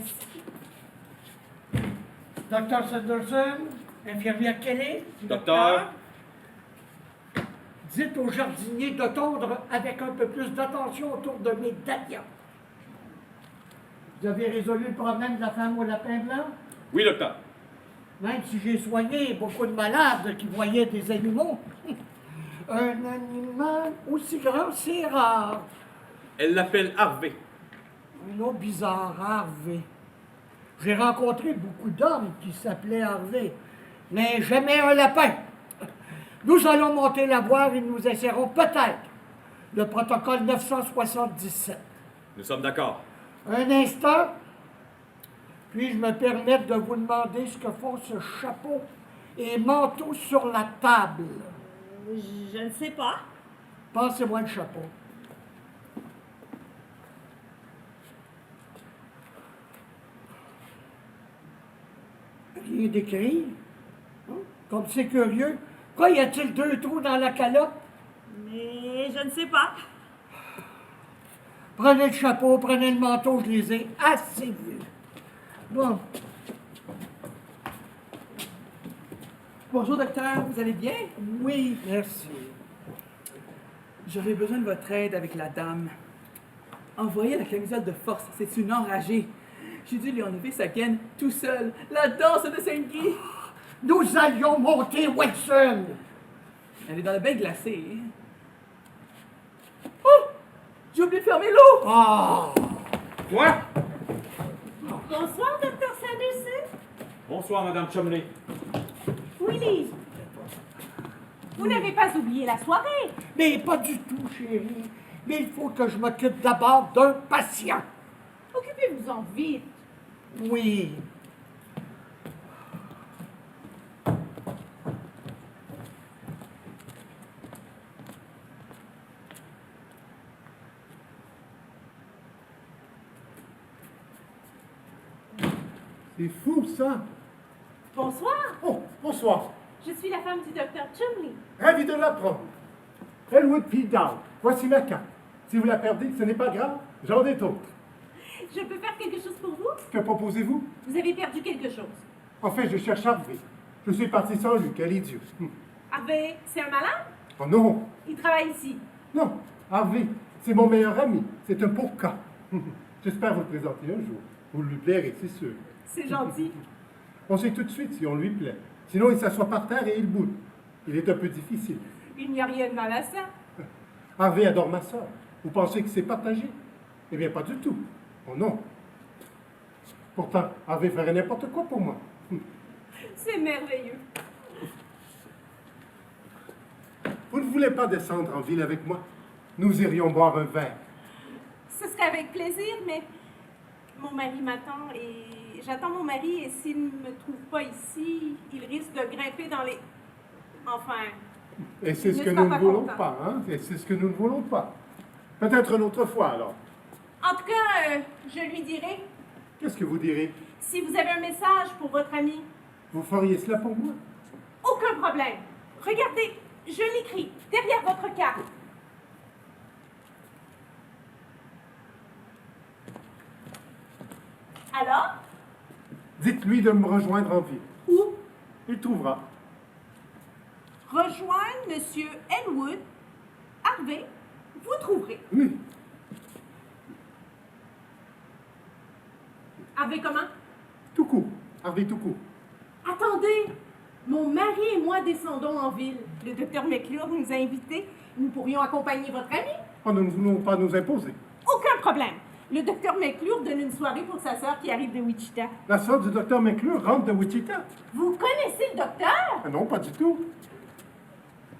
Docteur Sanderson, infirmière Kelly. Docteur, Dites au jardinier de tondre avec un peu plus d'attention autour de mes dahlias. Vous avez résolu le problème de la femme au lapin blanc? Oui, docteur. Même si j'ai soigné beaucoup de malades qui voyaient des animaux, un animal aussi grand, c'est rare. Elle l'appelle Harvey. Un nom bizarre, Harvey. J'ai rencontré beaucoup d'hommes qui s'appelaient Harvey, mais jamais un lapin. Nous allons monter la voir et nous essaierons peut-être le protocole 977. Nous sommes d'accord. Un instant, puis-je me permettre de vous demander ce que font ce chapeau et manteau sur la table? Je ne sais pas. Passez-moi le chapeau. Rien d'écrit. Hein? Comme c'est curieux. Pourquoi y a-t-il 2 trous dans la calotte? Mais je ne sais pas. Prenez le chapeau, prenez le manteau, je les ai assez vus. Bon. Bonjour, docteur, vous allez bien? Oui, merci. J'aurais besoin de votre aide avec la dame. Envoyez la camisole de force, c'est une enragée. J'ai dû lui enlever sa gaine tout seul. La danse de Saint-Guy! Nous allions monter Wilson! Elle est dans le bain glacé. Oh! J'ai oublié de fermer l'eau! Ah! Quoi? Bonsoir, Dr. Sanderson. Bonsoir, Madame Chumley. Willie, vous n'avez pas oublié la soirée. Mais pas du tout, chérie. Mais il faut que je m'occupe d'abord d'un patient. Occupez-vous-en vite. Oui. C'est fou, ça. Bonsoir, Oh, bonsoir. je suis la femme du docteur Chumley. Ravi de l'apprendre. Elwood P. Down, voici ma carte. Si vous la perdez, ce n'est pas grave, j'en ai d'autres. Je peux faire quelque chose pour vous? Que proposez-vous? Vous avez perdu quelque chose. En fait, je cherche Harvey. Je suis parti sans lui, quel idiot. Harvey, c'est un malade? Oh non, Il travaille ici. non, Harvey, c'est mon meilleur ami. C'est un pauvre cas. J'espère vous le présenter un jour. Vous lui plairez, c'est sûr. C'est gentil. On sait tout de suite si on lui plaît. Sinon, il s'assoit par terre et il boude. Il est un peu difficile. Il n'y a rien de mal à ça. Harvey adore ma soeur. Vous pensez que c'est partagé? Eh bien, pas du tout. Oh non. Pourtant, Harvey ferait n'importe quoi pour moi. C'est merveilleux. Vous ne voulez pas descendre en ville avec moi? Nous irions boire un verre. Ce serait avec plaisir, mais mon mari m'attend et j'attends mon mari et s'il ne me trouve pas ici, il risque de grimper dans les... Enfin... Et c'est ce il que ne nous sera ne pas voulons content. pas, hein? Et c'est ce que nous ne voulons pas. Peut-être une autre fois, alors. En tout cas, je lui dirai, Qu'est-ce que vous direz? si vous avez un message pour votre ami, Vous feriez cela pour moi? aucun problème. Regardez, je l'écris derrière votre carte. Alors? Dites-lui de me rejoindre en ville. Où? Il trouvera. Rejoindre Monsieur Elwood, Harvey, vous trouverez. Oui. Harvey comment? Tout court. Harvey tout court. Attendez! Mon mari et moi descendons en ville. Le docteur McClure nous a invités. Nous pourrions accompagner votre ami. Oh, nous ne voulons pas nous imposer. Aucun problème. Le docteur McClure donne une soirée pour sa sœur qui arrive de Wichita. La sœur du docteur McClure rentre de Wichita. Vous connaissez le docteur? Ah non, pas du tout.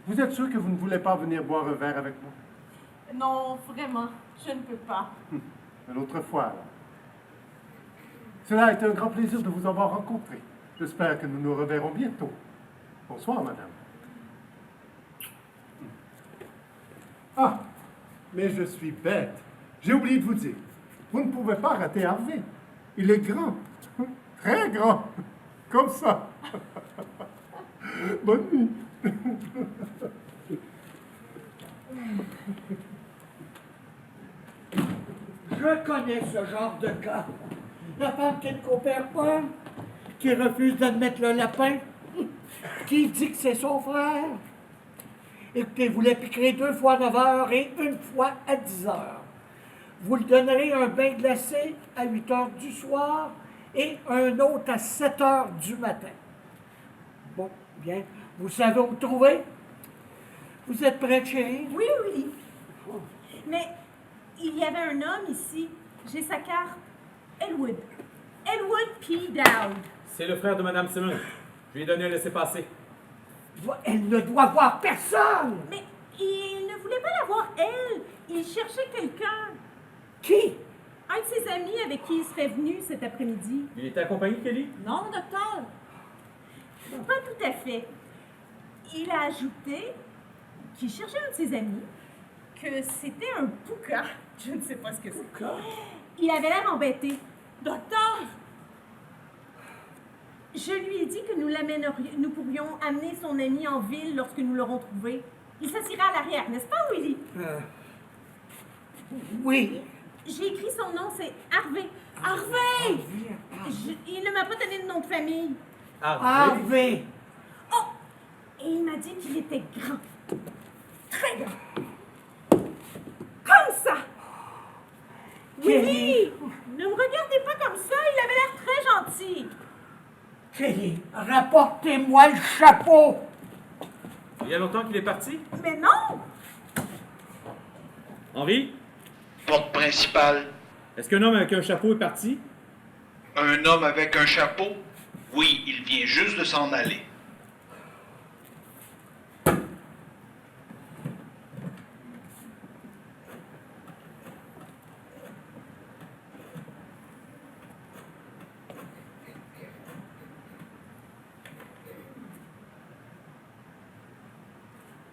Vous êtes sûr que vous ne voulez pas venir boire un verre avec moi? Non, vraiment, je ne peux pas. Une autre fois, alors. Cela a été un grand plaisir de vous avoir rencontré. J'espère que nous nous reverrons bientôt. Bonsoir, madame. Ah, mais je suis bête. J'ai oublié de vous dire. Vous ne pouvez pas rater Harvey. Il est grand. Très grand. Comme ça. Bonne nuit. Je connais ce genre de cas. La femme qui ne coopère pas, qui refuse d'admettre le lapin, qui dit que c'est son frère. Écoutez, vous le piquerez 2 fois à 9 heures et 1 fois à 10 heures. Vous le donnerez un bain glacé à 8 heures du soir et un autre à 7 heures du matin. Bon, bien. Vous savez où me trouver? Vous êtes prête, chérie? Oui, oui. Mais il y avait un homme ici. J'ai sa carte. Elwood. Elwood P. Dowd. C'est le frère de Mme Simmons. Je lui ai donné un laissez-passer. Elle ne doit voir personne! Mais il ne voulait pas la voir, elle. Il cherchait quelqu'un. Qui? Un de ses amis avec qui il serait venu cet après-midi. Il était accompagné, Kelly? Non, docteur. Pas tout à fait. Il a ajouté qu'il cherchait un de ses amis, que c'était un pouca. Je ne sais pas ce que c'est. Pouca? Il avait l'air embêté. Docteur! Je lui ai dit que nous pourrions amener son ami en ville lorsque nous l'aurons trouvé. Il s'assira à l'arrière, n'est-ce pas, Willy? Oui. J'ai écrit son nom, c'est Harvey. Harvey! Il ne m'a pas donné de nom de famille. Harvey. Oh! Et il m'a dit qu'il était grand. Très grand. Comme ça! Willy! Ne me regardez pas comme ça, il avait l'air très gentil. Kelly, rapportez-moi le chapeau! Il y a longtemps qu'il est parti? Mais non! Henri? Porte principale, Est-ce qu'un homme avec un chapeau est parti? un homme avec un chapeau? Oui, il vient juste de s'en aller.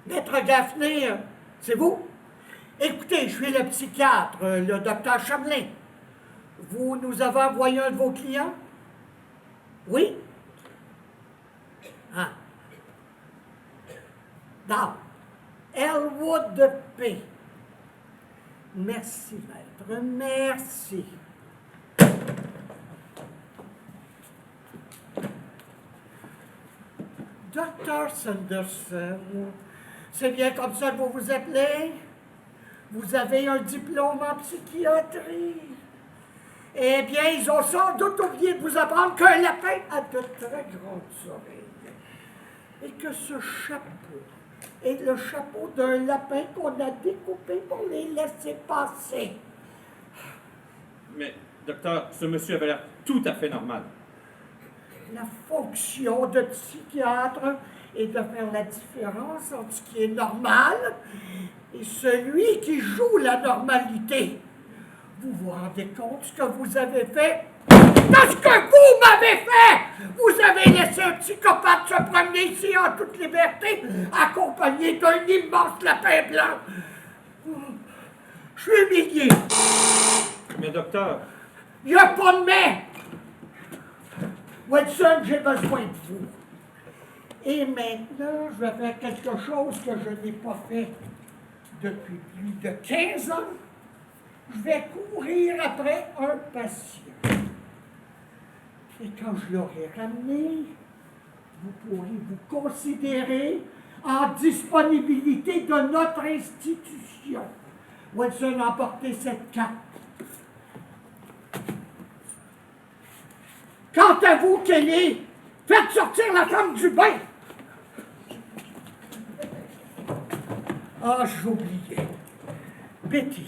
Maître Gaffney, c'est vous? Écoutez, je suis le psychiatre, le docteur Chamelin. Vous nous avez envoyé un de vos clients? Oui? Ah. Non. Elwood P. Merci, maître, merci. Docteur Sanderson, c'est bien comme ça que vous vous appelez? Vous avez un diplôme en psychiatrie. Eh bien, ils ont sans doute oublié de vous apprendre qu'un lapin a de très grandes oreilles. Et que ce chapeau est le chapeau d'un lapin qu'on a découpé pour les laisser passer. Mais, docteur, ce monsieur avait l'air tout à fait normal. La fonction de psychiatre est de faire la différence entre ce qui est normal et celui qui joue la normalité. Vous vous rendez compte ce que vous avez fait? De ce que vous m'avez fait! Vous avez laissé un psychopathe se promener ici en toute liberté, accompagné d'un immense lapin blanc. Je suis humilié. Mais, docteur... Il n'y a pas de mais! Watson, j'ai besoin de vous. Et maintenant, je vais faire quelque chose que je n'ai pas fait depuis plus de 15 ans. Je vais courir après un patient. Et quand je l'aurai ramené, vous pourrez vous considérer en disponibilité de notre institution. Watson a emporté cette carte. Quant à vous, Kelly, faites sortir la femme du bain. Ah, j'oubliais. Betty,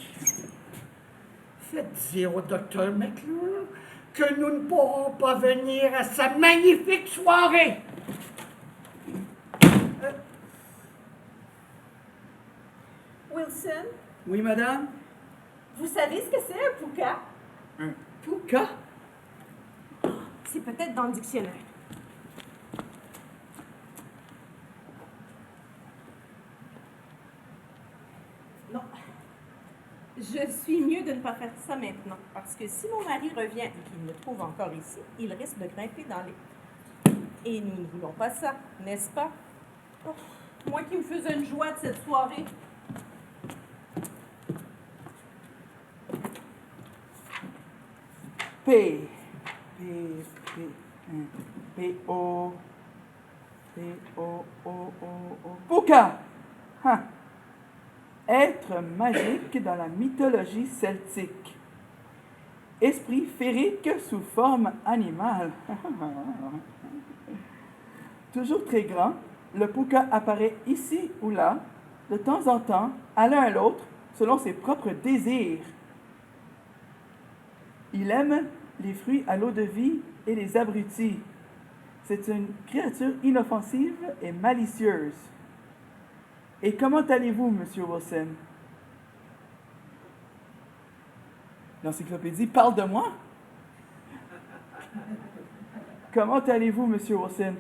faites dire au docteur McClure que nous ne pourrons pas venir à sa magnifique soirée. Wilson, Oui, madame? vous savez ce que c'est un pouca? Un pouca? C'est peut-être dans le dictionnaire. Non. Je suis mieux de ne pas faire ça maintenant, parce que si mon mari revient et qu'il me trouve encore ici, il risque de grimper dans les... Et nous ne voulons pas ça, n'est-ce pas? Oh, moi qui me faisais une joie de cette soirée. P. O. Pouca! Être magique dans la mythologie celtique. Esprit féerique sous forme animale. Toujours très grand, le puka apparaît ici ou là, de temps en temps, à l'un à l'autre, selon ses propres désirs. Il aime les fruits à l'eau de vie et les abrutis. C'est une créature inoffensive et malicieuse. Et comment allez-vous, Monsieur Wilson? L'encyclopédie parle de moi? Comment allez-vous, Monsieur Wilson?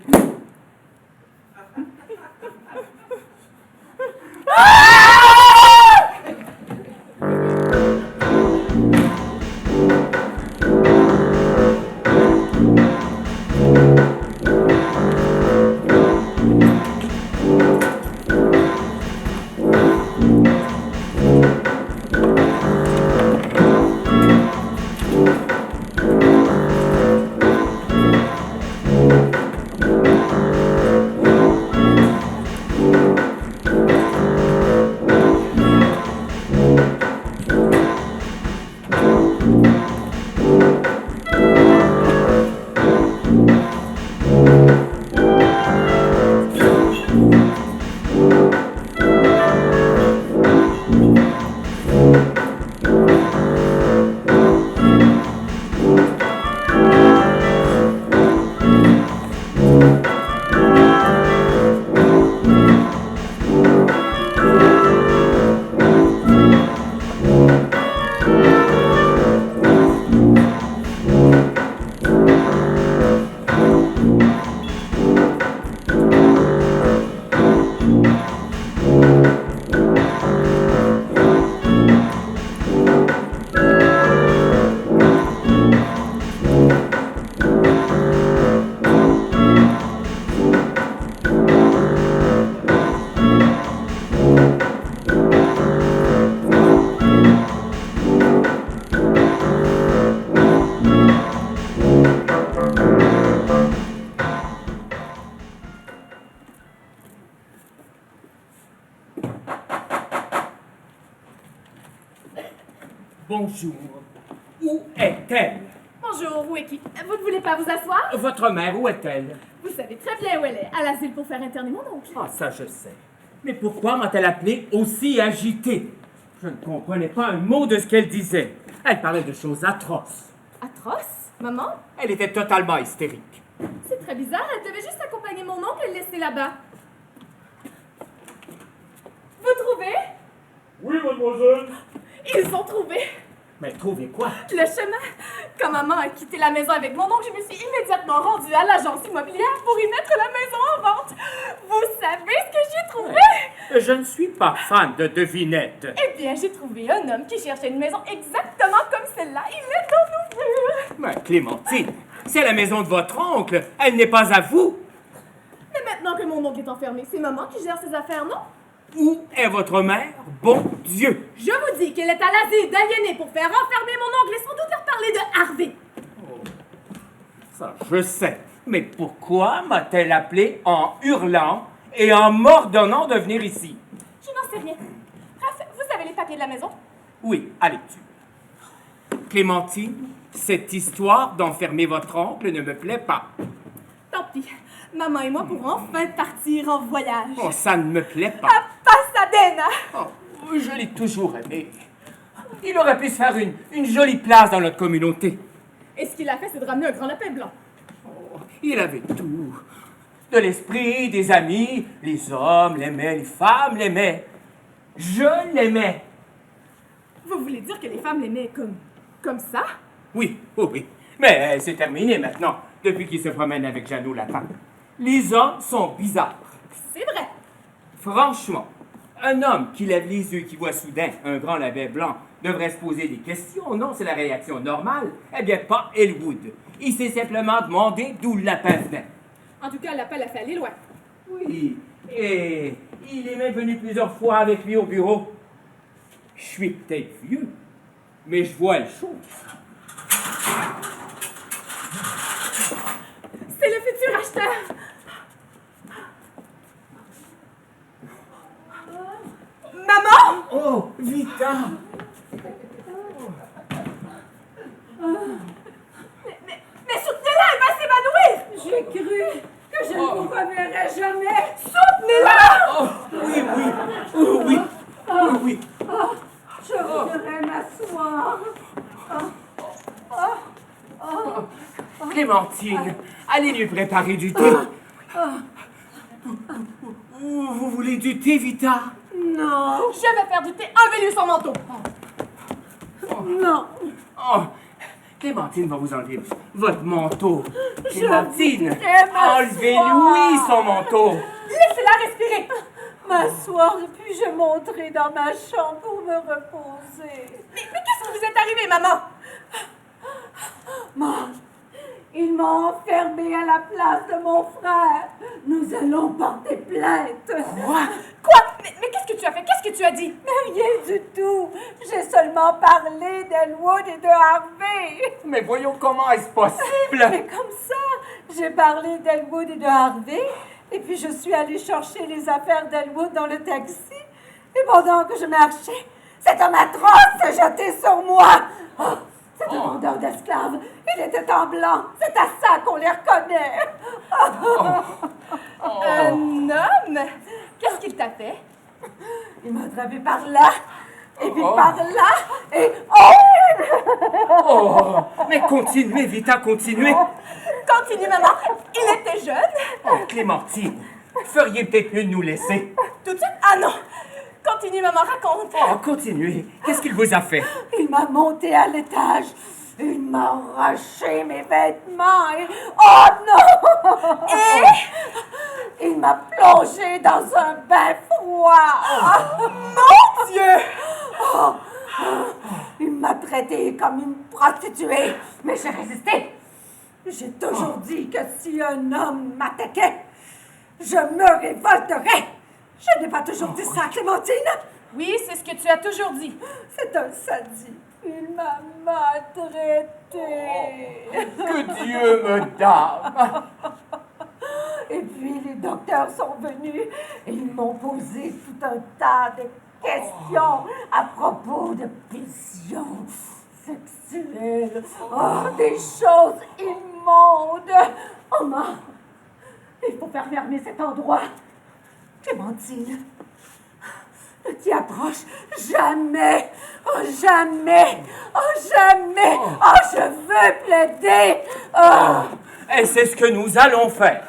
Bonjour. Où est-elle? Bonjour, où est qui? Vous ne voulez pas vous asseoir? Votre mère, où est-elle? Vous savez très bien où elle est, à l'asile pour faire interner mon oncle. Ah, ça je sais. Mais pourquoi m'a-t-elle appelée aussi agitée? Je ne comprenais pas un mot de ce qu'elle disait. Elle parlait de choses atroces. Atroce? Maman? Elle était totalement hystérique. C'est très bizarre, elle devait juste accompagner mon oncle et le laisser là-bas. Vous trouvez? Oui, mademoiselle. Ils ont trouvé Mais trouvez quoi? le chemin. Quand maman a quitté la maison avec mon oncle, je me suis immédiatement rendue à l'agence immobilière pour y mettre la maison en vente. Vous savez ce que j'ai trouvé? Je ne suis pas fan de devinettes. Eh bien, j'ai trouvé un homme qui cherchait une maison exactement comme celle-là. Il est dans nos murs. Mais Clémentine, c'est la maison de votre oncle. Elle n'est pas à vous. Mais maintenant que mon oncle est enfermé, c'est maman qui gère ses affaires, non? Où est votre mère? Bon Dieu! Je vous dis qu'elle est à l'asile d'aliénés pour faire enfermer mon oncle et sans doute leur parler de Harvey. Ça, je sais. Mais pourquoi m'a-t-elle appelé en hurlant et en m'ordonnant de venir ici? Je n'en sais rien. Bref, vous avez les papiers de la maison? Oui, allez dessus. Clémentine, cette histoire d'enfermer votre oncle ne me plaît pas. Tant pis. Maman et moi pourrons enfin partir en voyage. Oh, ça ne me plaît pas. À Pasadena. Oh, je l'ai toujours aimé. Il aurait pu se faire une jolie place dans notre communauté. Et ce qu'il a fait, c'est de ramener un grand lapin blanc. Oh, il avait tout. De l'esprit, des amis, les hommes l'aimaient, les femmes l'aimaient. Je l'aimais. Vous voulez dire que les femmes l'aimaient comme ça? Oui, oh oui. Mais c'est terminé maintenant, depuis qu'il se promène avec Jeannot Lapin. Les hommes sont bizarres. C'est vrai. Franchement, un homme qui lève les yeux, qui voit soudain un grand lapin blanc, devrait se poser des questions. Non, c'est la réaction normale. Eh bien, pas Elwood. Il s'est simplement demandé d'où le lapin venait. En tout cas, le lapin l'a fait aller loin. Oui, et il est même venu plusieurs fois avec lui au bureau. Je suis peut-être vieux, mais je vois les choses. C'est le futur acheteur. Maman! Oh, Oh, Vita! Mais soutenez-la, elle va s'évanouir! J'ai cru que je ne vous reverrais jamais. Soutenez-la! Oh, oui, oui, oh, oui, oh, oui. Je voudrais m'asseoir. Clémentine, allez lui préparer du thé. Vous voulez du thé, Vita? Non, Je vais faire du thé. Enlevez-lui son manteau. non. Oh, Clémentine va vous enlever votre manteau. Clémentine, voudrais m'asseoir. enlevez-lui son manteau. Laissez-la respirer. M'asseoir, puis-je montrer dans ma chambre pour me reposer. Mais qu'est-ce qui vous est arrivé, maman? Ils m'ont enfermée à la place de mon frère. Nous allons porter plainte. Quoi? Mais qu'est-ce que tu as fait? Qu'est-ce que tu as dit? Rien du tout. J'ai seulement parlé d'Elwood et de Harvey. Mais voyons comment est-ce possible. Mais comme ça, j'ai parlé d'Elwood et de Harvey, et puis je suis allée chercher les affaires d'Elwood dans le taxi. Et pendant que je marchais, cet homme atroce s'est jeté sur moi. C'est un vendeur d'esclaves. Il était en blanc. C'est à ça qu'on les reconnaît. Un homme? Qu'est-ce qu'il t'a fait? Il m'a attrapé par là, et puis par là, et Oh, mais continuez, Vita, continuez. Continue, maman. Il était jeune. Oh, Clémentine, feriez peut-être mieux de nous laisser. Tout de suite? Ah non. Continue, maman, raconte. Oh, continuez. Qu'est-ce qu'il vous a fait? il m'a monté à l'étage. Il m'a arraché mes vêtements et... Oh non! Et il m'a plongé dans un bain froid. Mon Dieu! Il m'a traitée comme une prostituée, mais j'ai résisté. J'ai toujours dit que si un homme m'attaquait, je me révolterais. Je n'ai pas toujours dit ça, Clémentine. Oui, c'est ce que tu as toujours dit. C'est un sadique. Il m'a maltraitée. Que Dieu me damne. Et puis les docteurs sont venus et ils m'ont posé tout un tas de questions à propos de pulsions sexuelles. Oh, des choses immondes. Oh non, il faut faire fermer cet endroit. Clémentine, ne t'y approche jamais. Oh, jamais. Oh, jamais. Oh, je veux plaider. Oh. Et c'est ce que nous allons faire.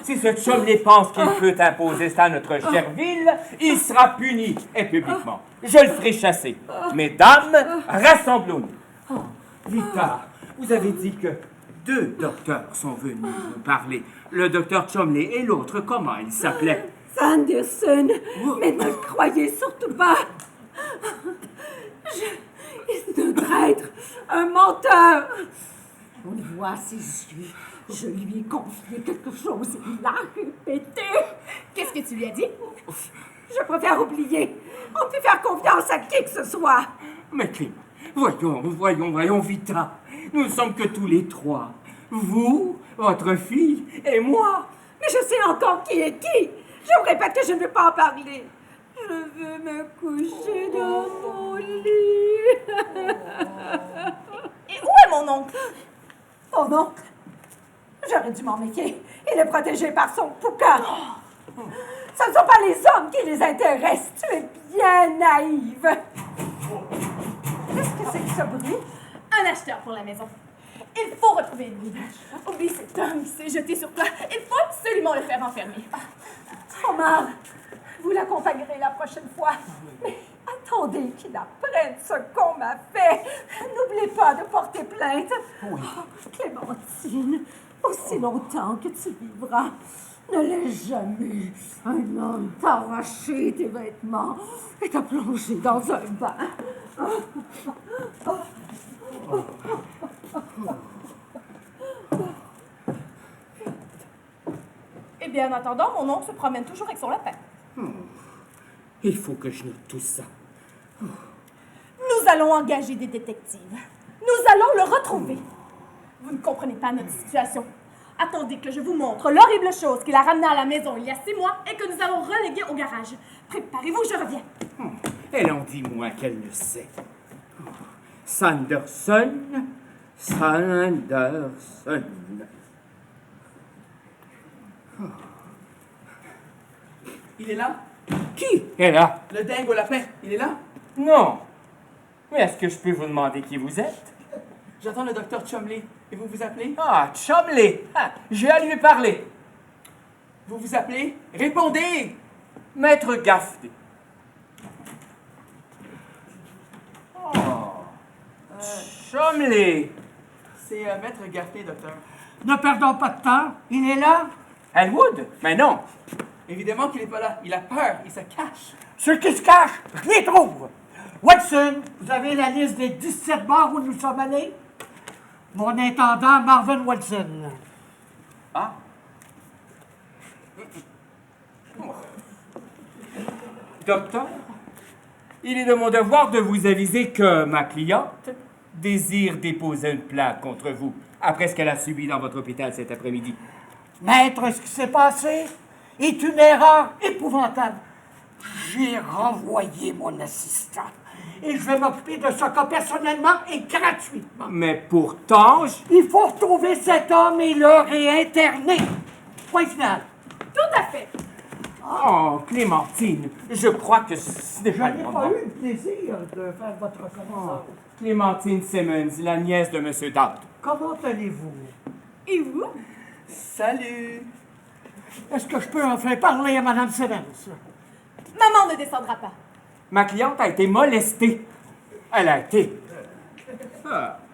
Si ce Chumley pense qu'il peut imposer ça à notre chère ville, il sera puni, et publiquement. Je le ferai chasser. Mesdames, rassemblons-nous. Vita, vous avez dit que 2 docteurs sont venus nous parler. Le docteur Chumley et l'autre, comment il s'appelait? Sanderson, mais ne le croyez surtout pas. Il est un traître, un menteur. On le voit à ses yeux. Je lui ai confié quelque chose et il l'a répété. Qu'est-ce que tu lui as dit? Je préfère oublier. On peut faire confiance à qui que ce soit. Mais Clément, voyons, Vita. Nous ne sommes que tous les 3. Vous, votre fille et moi. Mais je sais encore qui est qui. Je vous répète que je ne veux pas en parler. Je veux me coucher dans mon lit. Et où est mon oncle? Mon oncle? J'aurais dû m'en méfier. Il est protégé par son pouca. Ce ne sont pas les hommes qui les intéressent. Tu es bien naïve. Qu'est-ce que c'est que ce bruit? Un acheteur pour la maison. Il faut retrouver Edwin. Oublie cet homme qui s'est jeté sur toi. Il faut absolument le faire enfermer. Omar, vous l'accompagnerez la prochaine fois. Mais attendez qu'il apprenne ce qu'on m'a fait. N'oubliez pas de porter plainte. Oui. Oh, Clémentine, aussi longtemps que tu vivras, ne laisse jamais un homme t'arracher tes vêtements et t'a plongé dans un bain. Eh bien, en attendant, mon oncle se promène toujours avec son lapin. Il faut que je note tout ça. Nous allons engager des détectives. Nous allons le retrouver. Vous ne comprenez pas notre situation. Attendez que je vous montre l'horrible chose qu'il a ramenée à la maison il y a 6 mois et que nous allons reléguer au garage. Préparez-vous, je reviens. Elle en dit moins qu'elle ne sait. Sanderson. Sanderson. Il est là? Qui est là? Le dingue au lapin, il est là? Non. Mais est-ce que je peux vous demander qui vous êtes? J'attends le docteur Chumley. Et vous vous appelez? Ah, Chumley. Ah, j'ai à lui parler. Vous vous appelez? Répondez! Maître Gaffney. Oh. Chumley. C'est Maître Gaffney, docteur. Ne perdons pas de temps. Il est là. Elwood? Mais non. Évidemment qu'il n'est pas là. Il a peur. Il se cache. Ceux qui se cachent, je les trouve. Watson, vous avez la liste des 17 bars où nous sommes allés? Mon intendant, Marvin Watson. Ah. Docteur, il est de mon devoir de vous aviser que ma cliente désire déposer une plainte contre vous après ce qu'elle a subi dans votre hôpital cet après-midi. Maître, ce qui s'est passé est une erreur épouvantable. J'ai renvoyé mon assistant et je vais m'occuper de ce cas personnellement et gratuitement. Mais pourtant, Il faut retrouver cet homme et le réinterner. Point final. Tout à fait. Oh, Clémentine, je crois que ce n'est Je pas n'ai le pas moment. eu le plaisir de faire votre connaissance. Clémentine Simmons, la nièce de M. Dowd. Comment allez-vous? Et vous? Salut! Est-ce que je peux enfin parler à Mme Simmons? Maman ne descendra pas. Ma cliente a été molestée. Elle a été.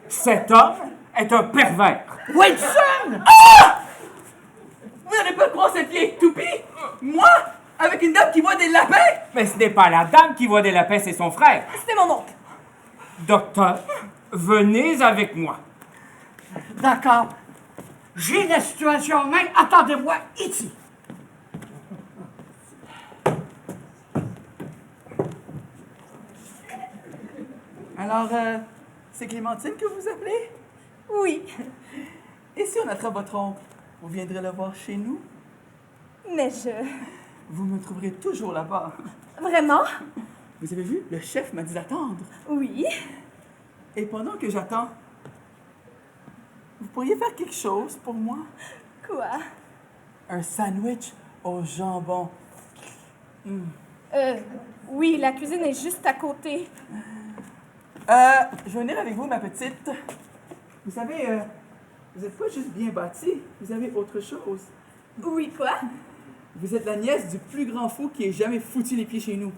Cet homme est un pervers. Wilson! Vous n'allez pas croire cette vieille toupie? Moi? Avec une dame qui voit des lapins? Mais ce n'est pas la dame qui voit des lapins, c'est son frère. C'était mon oncle. Docteur, venez avec moi. D'accord. J'ai la situation en main. Attendez-moi ici. Alors, c'est Clémentine que vous appelez? Oui, Et si on attrape votre oncle, vous viendrez le voir chez nous? mais Vous me trouverez toujours là-bas. Vraiment? Vous avez vu? Le chef m'a dit d'attendre. Oui. Et pendant que j'attends, vous pourriez faire quelque chose pour moi? Quoi? Un sandwich au jambon. Oui, la cuisine est juste à côté. Je vais venir avec vous, ma petite. Vous savez, vous n'êtes pas juste bien bâtie, vous avez autre chose. Oui, quoi? Vous êtes la nièce du plus grand fou qui ait jamais foutu les pieds chez nous.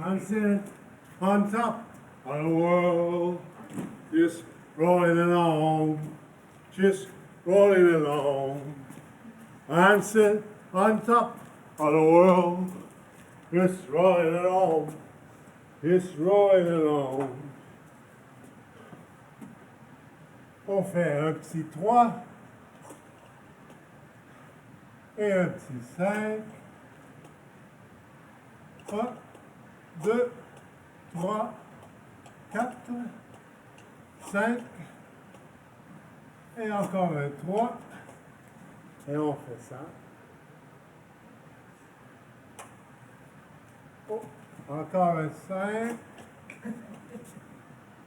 I'm sitting on top of the world, just rolling along, just rolling along. I'm sitting on top of the world, just rolling along, just rolling along. On fait un petit 3 et un petit 5. 1, 2, 3, 4, 5, et encore un 3, et on fait ça. Oh, encore un 5,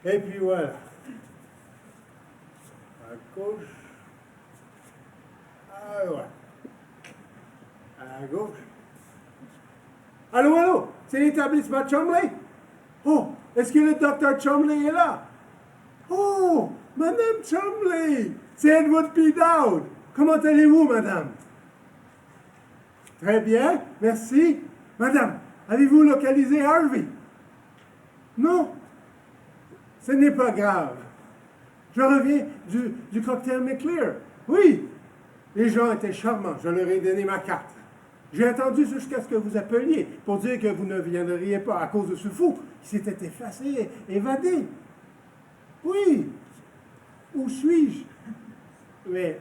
et puis voilà. À gauche, à droite, à gauche. Allô, allô, c'est l'établissement Chumley? Oh, est-ce que le docteur Chumley est là? Oh, Madame Chumley, c'est Edward P. Dowd. Comment allez-vous, madame? Très bien, merci. Madame, avez-vous localisé Harvey? Non, ce n'est pas grave. Je reviens du cocktail McClear. Oui, les gens étaient charmants, je leur ai donné ma carte. J'ai attendu jusqu'à ce que vous appeliez pour dire que vous ne viendriez pas à cause de ce fou qui s'était effacé, évadé. Oui. Où suis-je? Mais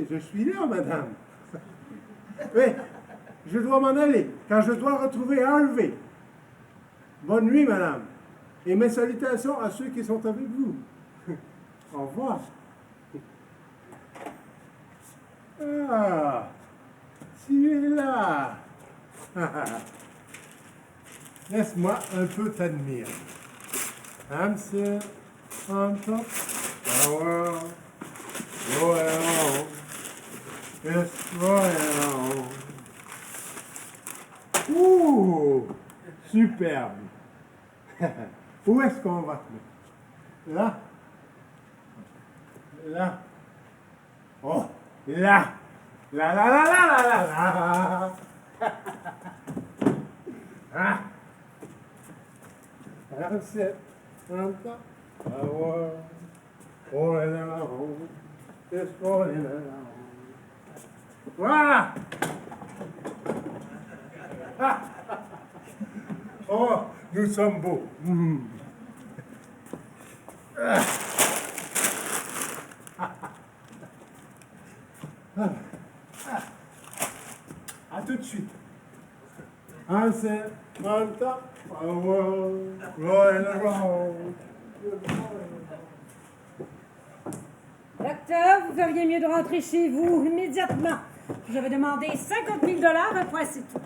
je suis là, madame. Mais je dois m'en aller, car je dois retrouver Harvey. Bonne nuit, madame. Et mes salutations à ceux qui sont avec vous. Au revoir. Ah. Tu es là. Laisse-moi un peu t'admirer. Hamster on top power. Roll along. Yes, roll along. Ouh, superbe. Où est-ce qu'on va te mettre? Là? Là? Oh, là! Là, là, là, là, là, là, là! Ah! Hamster on top power. Rolling along. Yes, rolling along. Voilà! Oh, nous sommes beaux. À tout de suite. Answer, on top, rolling around. Docteur, vous feriez mieux de rentrer chez vous immédiatement. J'avais demandé 50 000 $, point c'est tout.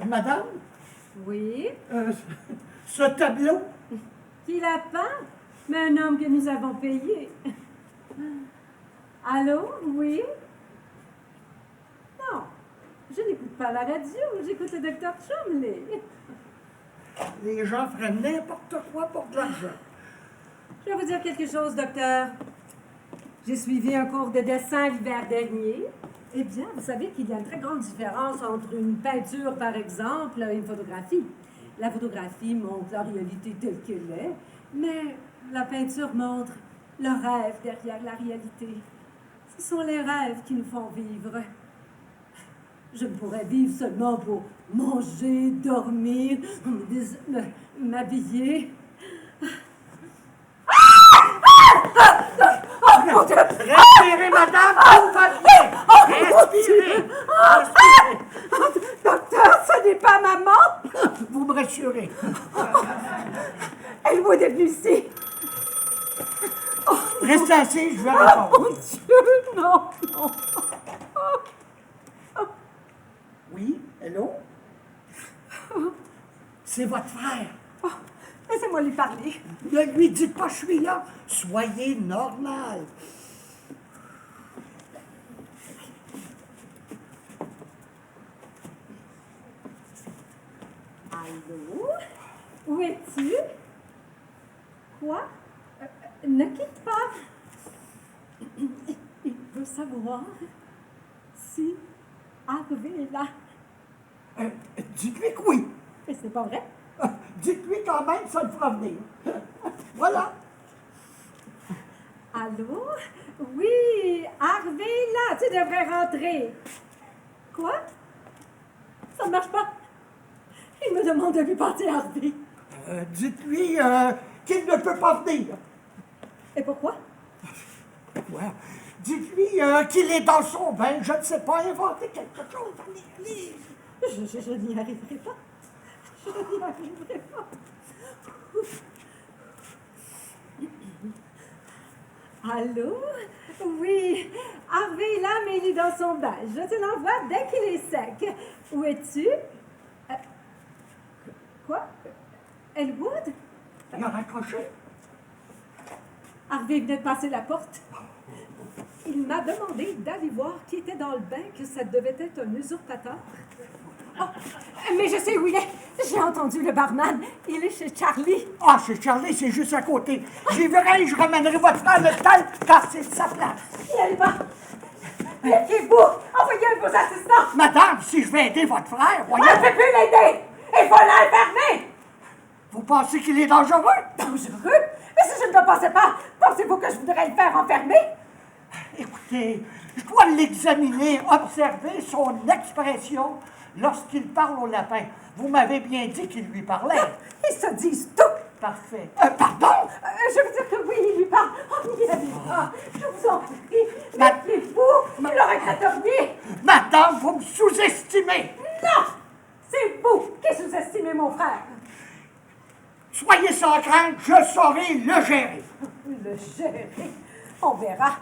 Madame, Oui? ce tableau, Qui l'a peint? Mais un homme que nous avons payé. Allô? Oui? Non, je n'écoute pas la radio, j'écoute le docteur Chumley. les gens feraient n'importe quoi pour de l'argent. Je vais vous dire quelque chose, docteur. J'ai suivi un cours de dessin l'hiver dernier. Eh bien, vous savez qu'il y a une très grande différence entre une peinture, par exemple, et une photographie. La photographie montre la réalité telle qu'elle est, mais la peinture montre le rêve derrière la réalité. Ce sont les rêves qui nous font vivre. Je ne pourrais vivre seulement pour manger, dormir, m'habiller. Respirez, madame, tout va bien. Respirez. Docteur, ce n'est pas maman! Vous me rassurez. Elle est venue ici. Restez assis, je vais Oh répondre. mon Dieu, non, non. Oui, hello? C'est votre frère. Laissez-moi lui parler. Ne lui dites pas je suis là. Soyez normal. Allô? Où es-tu? Quoi? Ne quitte pas. Il veut savoir si Harvey est là. Dites-lui que oui. Mais c'est pas vrai. Dites-lui quand même, ça le fera venir. Voilà. Allô? Oui, Harvey est là. Tu devrais rentrer. Quoi? Ça ne marche pas. Il me demande de lui passer Harvey. Dites-lui qu'il ne peut pas venir. Et pourquoi? Ouais. Dites-lui qu'il est dans son bain. Je ne sais pas, inventer quelque chose. Allez. Je n'y arriverai pas. Je n'y arriverai pas. Allô? Oui, Harvey est là, mais il est dans son bain. Je te l'envoie dès qu'il est sec. Où es-tu? Quoi? Elwood? Il a raccroché. Harvey venait de passer la porte. Il m'a demandé d'aller voir qui était dans le bain, que ça devait être un usurpateur. Oh, mais je sais où il est. J'ai entendu le barman. Il est chez Charlie. Ah, chez Charlie, c'est juste à côté. J'y verrai et je ramènerai votre frère à l'hôpital car c'est sa place. Il est là. Méfiez-vous. Envoyez un de vos assistants. Madame, si je vais aider votre frère, voyez. On ne peut plus l'aider. Il faut l'enfermer. Vous pensez qu'il est dangereux? Dangereux? Mais si je ne le pensais pas, pensez-vous que je voudrais le faire enfermer? Écoutez, je dois l'examiner, observer son expression lorsqu'il parle au lapin. Vous m'avez bien dit qu'il lui parlait. Ils se disent tout. Parfait. Pardon? Je veux dire que oui, il lui parle. Oh, il a dit ça. Je vous en prie. Méfiez-vous. Vous le regretteriez. Madame, vous me sous-estimez. Non! C'est vous qui sous-estimez mon frère. Soyez sans crainte, je saurai le gérer. Le gérer. On verra.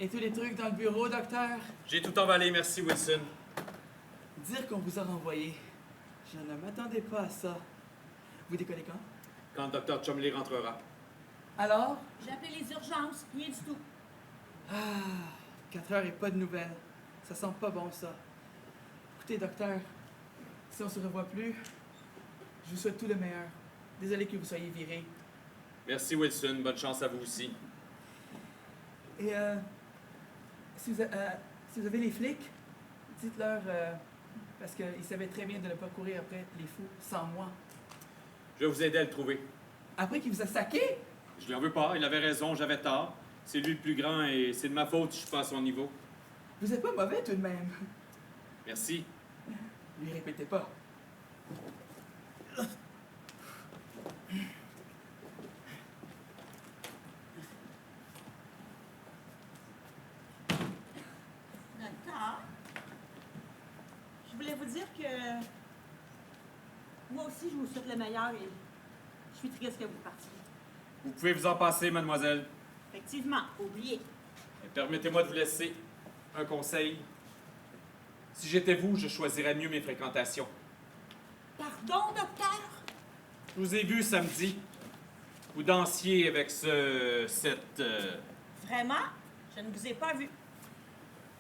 Et tous les trucs dans le bureau, docteur? J'ai tout emballé, merci Wilson. Dire qu'on vous a renvoyé. Je ne m'attendais pas à ça. Vous décollez quand? Quand le Dr. Chumley rentrera. Alors? J'ai appelé les urgences, rien du tout. Ah, 4 heures et pas de nouvelles. Ça sent pas bon, ça. Écoutez, docteur, si on se revoit plus, je vous souhaite tout le meilleur. Désolé que vous soyez viré. Merci Wilson, bonne chance à vous aussi. Et si vous avez les flics, dites-leur, parce qu'ils savaient très bien de ne pas courir après les fous sans moi. Je vais vous aider à le trouver. Après qu'il vous a saqué? Je lui en veux pas, il avait raison, j'avais tort. C'est lui le plus grand et c'est de ma faute si je suis pas à son niveau. Vous êtes pas mauvais tout de même. Merci. Lui répétez pas. Docteur, je voulais vous dire que moi aussi, je vous souhaite le meilleur et je suis triste que vous partiez. Vous pouvez vous en passer, mademoiselle. Effectivement, oubliez. Et permettez-moi de vous laisser un conseil. Si j'étais vous, je choisirais mieux mes fréquentations. Pardon, docteur? Je vous ai vu samedi. Vous dansiez avec Vraiment? Je ne vous ai pas vu.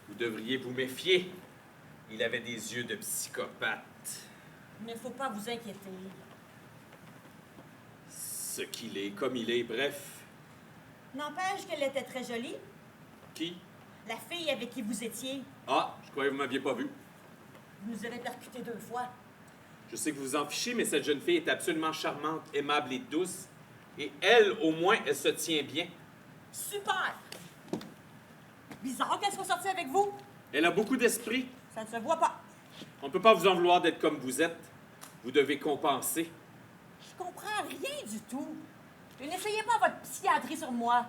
Vous devriez vous méfier. Il avait des yeux de psychopathe. Il ne faut pas vous inquiéter. Ce qu'il est, comme il est, bref. N'empêche qu'elle était très jolie. Qui? La fille avec qui vous étiez. Ah, je croyais que vous m'aviez pas vu. Vous nous avez percuté 2 fois. Je sais que vous vous en fichez, mais cette jeune fille est absolument charmante, aimable et douce. Et elle, au moins, elle se tient bien. Super! Bizarre qu'elle soit sortie avec vous. Elle a beaucoup d'esprit. Ça ne se voit pas. On ne peut pas vous en vouloir d'être comme vous êtes. Vous devez compenser. Je comprends rien du tout. Et n'essayez pas votre psychiatrie sur moi.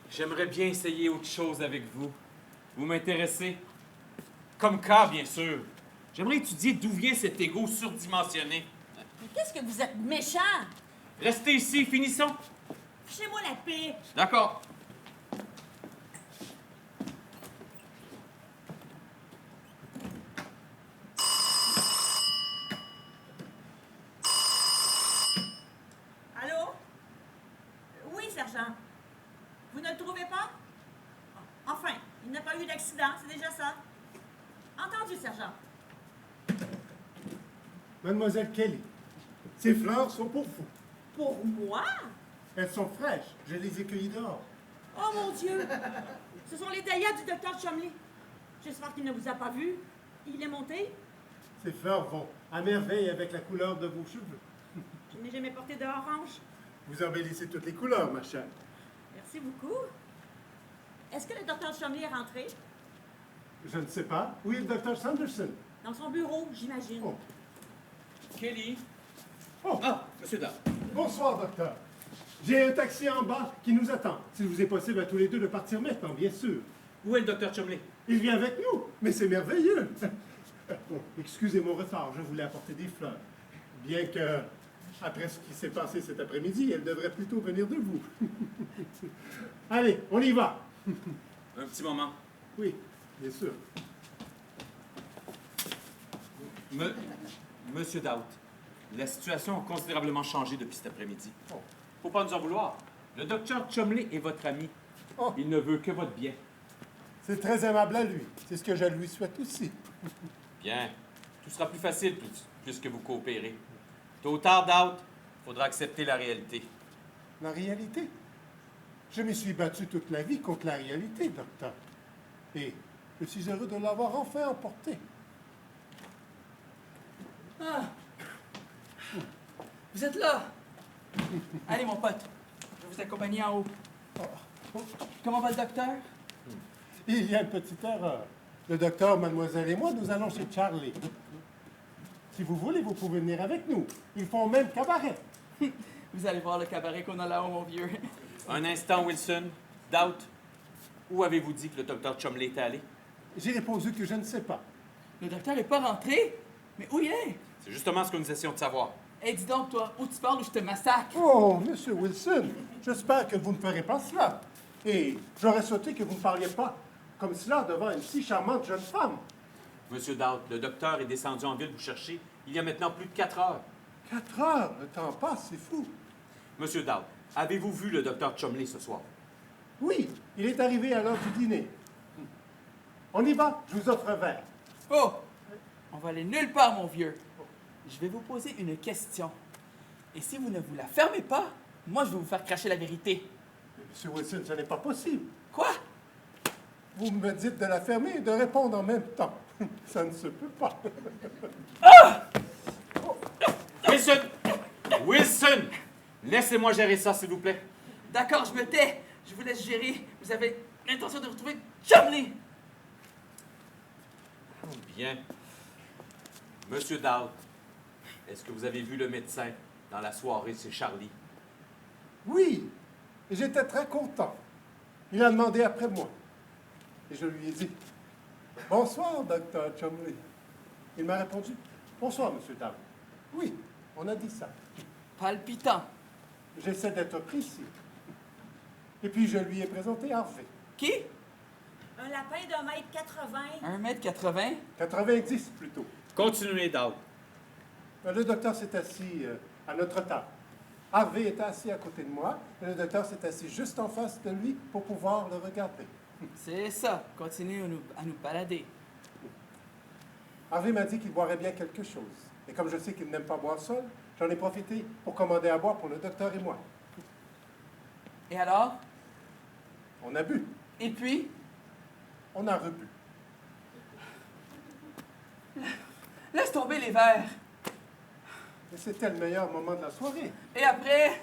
J'aimerais bien essayer autre chose avec vous. Vous m'intéressez. Comme cas, bien sûr. J'aimerais étudier d'où vient cet ego surdimensionné. Mais qu'est-ce que vous êtes méchant? Restez ici, finissons. Fichez-moi la paix. D'accord. Allô? Oui, sergent. Vous ne le trouvez pas? Enfin, il n'a pas eu d'accident, c'est déjà ça. Entendu, sergent. Mademoiselle Kelly, ces fleurs sont pour vous. Pour moi? Elles sont fraîches. Je les ai cueillies dehors. Oh mon Dieu! Ce sont les dahlias du docteur Chumley. J'espère qu'il ne vous a pas vu. Il est monté. Ces fleurs vont à merveille avec la couleur de vos cheveux. Je n'ai jamais porté d'orange. Vous embellissez toutes les couleurs, ma chère. Merci beaucoup. Est-ce que le docteur Chumley est rentré? Je ne sais pas. Où est le docteur Sanderson? Dans son bureau, j'imagine. Oh. Kelly. Oh. Ah, monsieur Dard. Bonsoir, docteur. J'ai un taxi en bas qui nous attend. S'il vous est possible à tous les deux de partir maintenant, bien sûr. Où est le docteur Chumley? Il vient avec nous, mais c'est merveilleux. Bon, excusez mon retard, je voulais apporter des fleurs. Bien que, après ce qui s'est passé cet après-midi, elle devrait plutôt venir de vous. Allez, on y va. Un petit moment. Oui, bien sûr. Monsieur Doubt, la situation a considérablement changé depuis cet après-midi. Faut pas nous en vouloir. Le docteur Chumley est votre ami. Oh. Il ne veut que votre bien. C'est très aimable à lui. C'est ce que je lui souhaite aussi. Bien. Tout sera plus facile puisque vous coopérez. Tôt ou tard, Doubt, il faudra accepter la réalité. La réalité? Je me suis battu toute la vie contre la réalité, docteur. Et je suis heureux de l'avoir enfin emporté. Ah! Vous êtes là! Allez, mon pote, je vais vous accompagner en haut. Comment va le docteur? Il y a une petite erreur. Le docteur, mademoiselle et moi, nous allons chez Charlie. Si vous voulez, vous pouvez venir avec nous. Ils font même cabaret. Vous allez voir le cabaret qu'on a là-haut, mon vieux. Un instant, Wilson. Doubt, où avez-vous dit que le docteur Chumley était allé? J'ai répondu que je ne sais pas. Le docteur n'est pas rentré? Mais où il est? C'est justement ce que nous essayons de savoir. Hey, dis donc, toi, où tu parles ou je te massacre? Oh, monsieur Wilson, j'espère que vous ne ferez pas cela. Et j'aurais souhaité que vous ne parliez pas comme cela devant une si charmante jeune femme. Monsieur Dowd, le docteur est descendu en ville vous chercher il y a maintenant plus de 4 heures. 4 heures, le temps passe, c'est fou. Monsieur Dowd, avez-vous vu le docteur Chumley ce soir? Oui, il est arrivé à l'heure du dîner. On y va, je vous offre un verre. Oh! On va aller nulle part, mon vieux. Je vais vous poser une question. Et si vous ne vous la fermez pas, moi, je vais vous faire cracher la vérité. Mais Monsieur Wilson, ce n'est pas possible. Quoi? Vous me dites de la fermer et de répondre en même temps. Ça ne se peut pas. Wilson! Wilson! Laissez-moi gérer ça, s'il vous plaît. D'accord, je me tais. Je vous laisse gérer. Vous avez l'intention de retrouver Chumley. Bien. Monsieur Dowd, est-ce que vous avez vu le médecin dans la soirée chez Charlie? Oui, et j'étais très content. Il a demandé après moi. Et je lui ai dit, « Bonsoir, docteur Chumley. » Il m'a répondu, « Bonsoir, monsieur Dowd. » Oui, on a dit ça. Palpitant. J'essaie d'être précis. Et puis je lui ai présenté Harvey. Qui? Un lapin d'1,80 m. 1,80 m? 90 plutôt. Continuez, Dowd. Le docteur s'est assis à notre table. Harvey était assis à côté de moi, et le docteur s'est assis juste en face de lui pour pouvoir le regarder. C'est ça. Continuez à nous balader. Harvey m'a dit qu'il boirait bien quelque chose. Et comme je sais qu'il n'aime pas boire seul, j'en ai profité pour commander à boire pour le docteur et moi. Et alors? On a bu. Et puis? On a rebu. Laisse tomber les verres. Et c'était le meilleur moment de la soirée. Et après?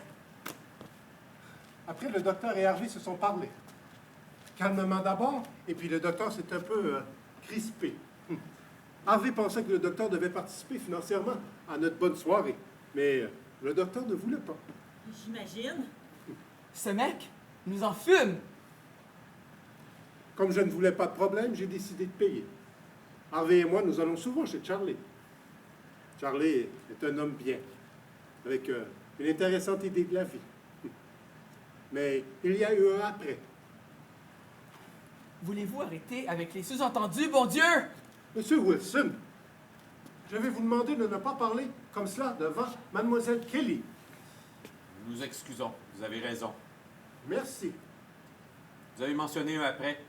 Après, le docteur et Harvey se sont parlé. Calmement d'abord, et puis le docteur s'est un peu crispé. Harvey pensait que le docteur devait participer financièrement à notre bonne soirée. Mais le docteur ne voulait pas. J'imagine. Ce mec nous en fume. Comme je ne voulais pas de problème, j'ai décidé de payer. Harvey et moi, nous allons souvent chez Charlie. Charlie est un homme bien, avec une intéressante idée de la vie. Mais il y a eu un après. Voulez-vous arrêter avec les sous-entendus, bon Dieu? Monsieur Wilson, je vais vous demander de ne pas parler comme cela devant Mademoiselle Kelly. Nous nous excusons, vous avez raison. Merci. Vous avez mentionné un après.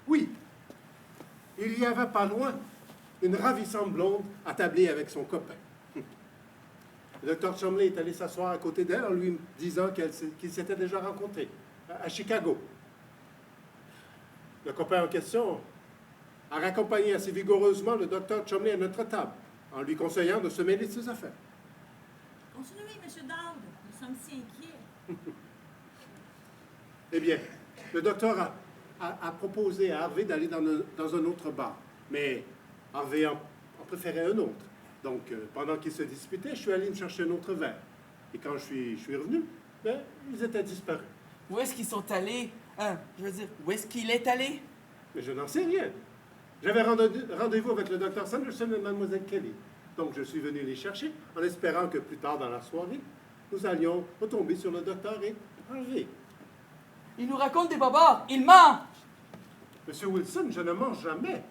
Oui, il y avait pas loin une ravissante blonde attablée avec son copain. Le docteur Chumley est allé s'asseoir à côté d'elle en lui disant qu'ils s'étaient déjà rencontrés à Chicago. Le copain en question a raccompagné assez vigoureusement le docteur Chumley à notre table en lui conseillant de se mêler de ses affaires. Continuez, M. Dowd. Nous sommes si inquiets. Eh bien, le docteur a proposé à Harvey d'aller dans un autre bar, mais Harvey en préférait un autre. Donc, pendant qu'ils se disputaient, je suis allé me chercher un autre verre. Et quand je suis revenu, ben, ils étaient disparus. Où est-ce qu'ils sont allés? Je veux dire, où est-ce qu'il est allé? Mais je n'en sais rien. J'avais rendez-vous avec le docteur Sanderson et Mademoiselle Kelly. Donc, je suis venu les chercher en espérant que plus tard dans la soirée, nous allions retomber sur le docteur et Harvey. Il nous raconte des bobards. Il ment! Monsieur Wilson, je ne mens jamais.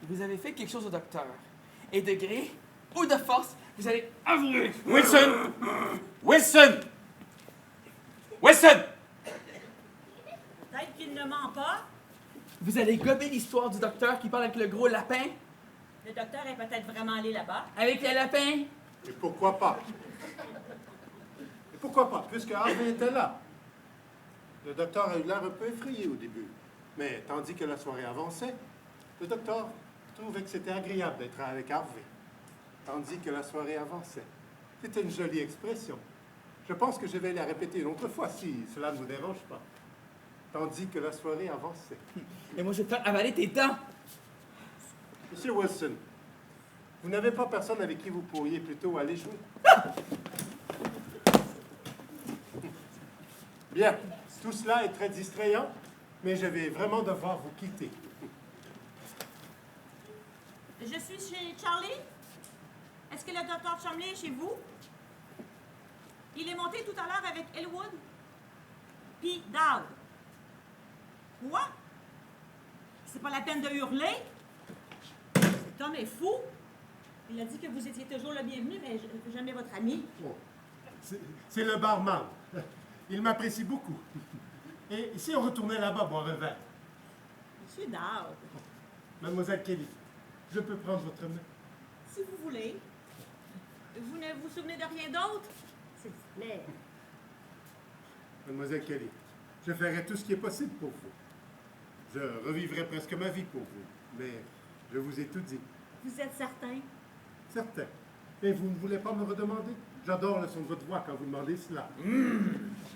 Vous avez fait quelque chose au docteur. Et de gré ou de force, vous allez avouer. Wilson! Wilson! Wilson! Peut-être qu'il ne ment pas. Vous allez gober l'histoire du docteur qui parle avec le gros lapin? Le docteur est peut-être vraiment allé là-bas. Avec le lapin? Et pourquoi pas? Et pourquoi pas, puisque Harvey était là. Le docteur a eu l'air un peu effrayé au début. Mais tandis que la soirée avançait, le docteur trouvait que c'était agréable d'être avec Harvey. Tandis que la soirée avançait. C'était une jolie expression. Je pense que je vais la répéter une autre fois, si cela ne vous dérange pas. Tandis que la soirée avançait. Et moi, je vais te faire avaler tes dents. Monsieur Wilson, vous n'avez pas personne avec qui vous pourriez plutôt aller jouer? Bien, tout cela est très distrayant, mais je vais vraiment devoir vous quitter. Je suis chez Charlie. Est-ce que le docteur Chumley est chez vous? Il est monté tout à l'heure avec Elwood. Puis Dowd. Quoi? C'est pas la peine de hurler? Cet homme est fou. Il a dit que vous étiez toujours le bienvenu, mais jamais votre ami. Oh, c'est le barman. Il m'apprécie beaucoup. Et si on retournait là-bas boire un verre? Monsieur Dowd, Mademoiselle Kelly, je peux prendre votre main? si vous voulez. Vous ne vous souvenez de rien d'autre? S'il vous plaît. Mademoiselle Kelly, je ferai tout ce qui est possible pour vous. Je revivrai presque ma vie pour vous, mais je vous ai tout dit. Vous êtes certain? Certain. Et vous ne voulez pas me redemander? J'adore le son de votre voix quand vous demandez cela.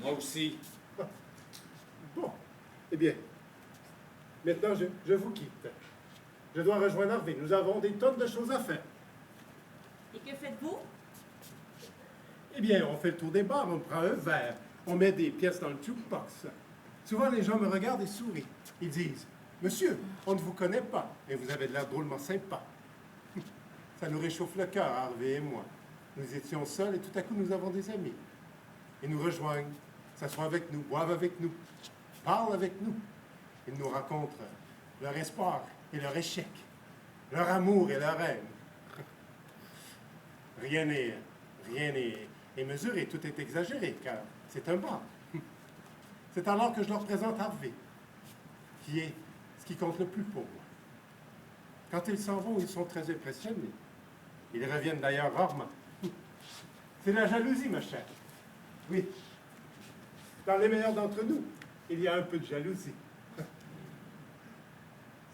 Moi aussi. Bon, eh bien, maintenant je vous quitte. Je dois rejoindre Harvey. Nous avons des tonnes de choses à faire. Et que faites-vous? Eh bien, on fait le tour des bars, on prend un verre, on met des pièces dans le jukebox. Souvent, les gens me regardent et sourient. Ils disent, « Monsieur, on ne vous connaît pas, et vous avez de l'air drôlement sympa. » Ça nous réchauffe le cœur, Harvey et moi. Nous étions seuls et tout à coup, nous avons des amis. Ils nous rejoignent, s'assoient avec nous, boivent avec nous, parlent avec nous. Ils nous racontent leur espoir et leur échec, leur amour et leur haine. Rien n'est mesuré, tout est exagéré, car c'est un bar. C'est alors que je leur présente Harvey, qui est ce qui compte le plus pour moi. Quand ils s'en vont, ils sont très impressionnés. Ils reviennent d'ailleurs rarement. C'est la jalousie, ma chère. Oui. Dans les meilleurs d'entre nous, il y a un peu de jalousie.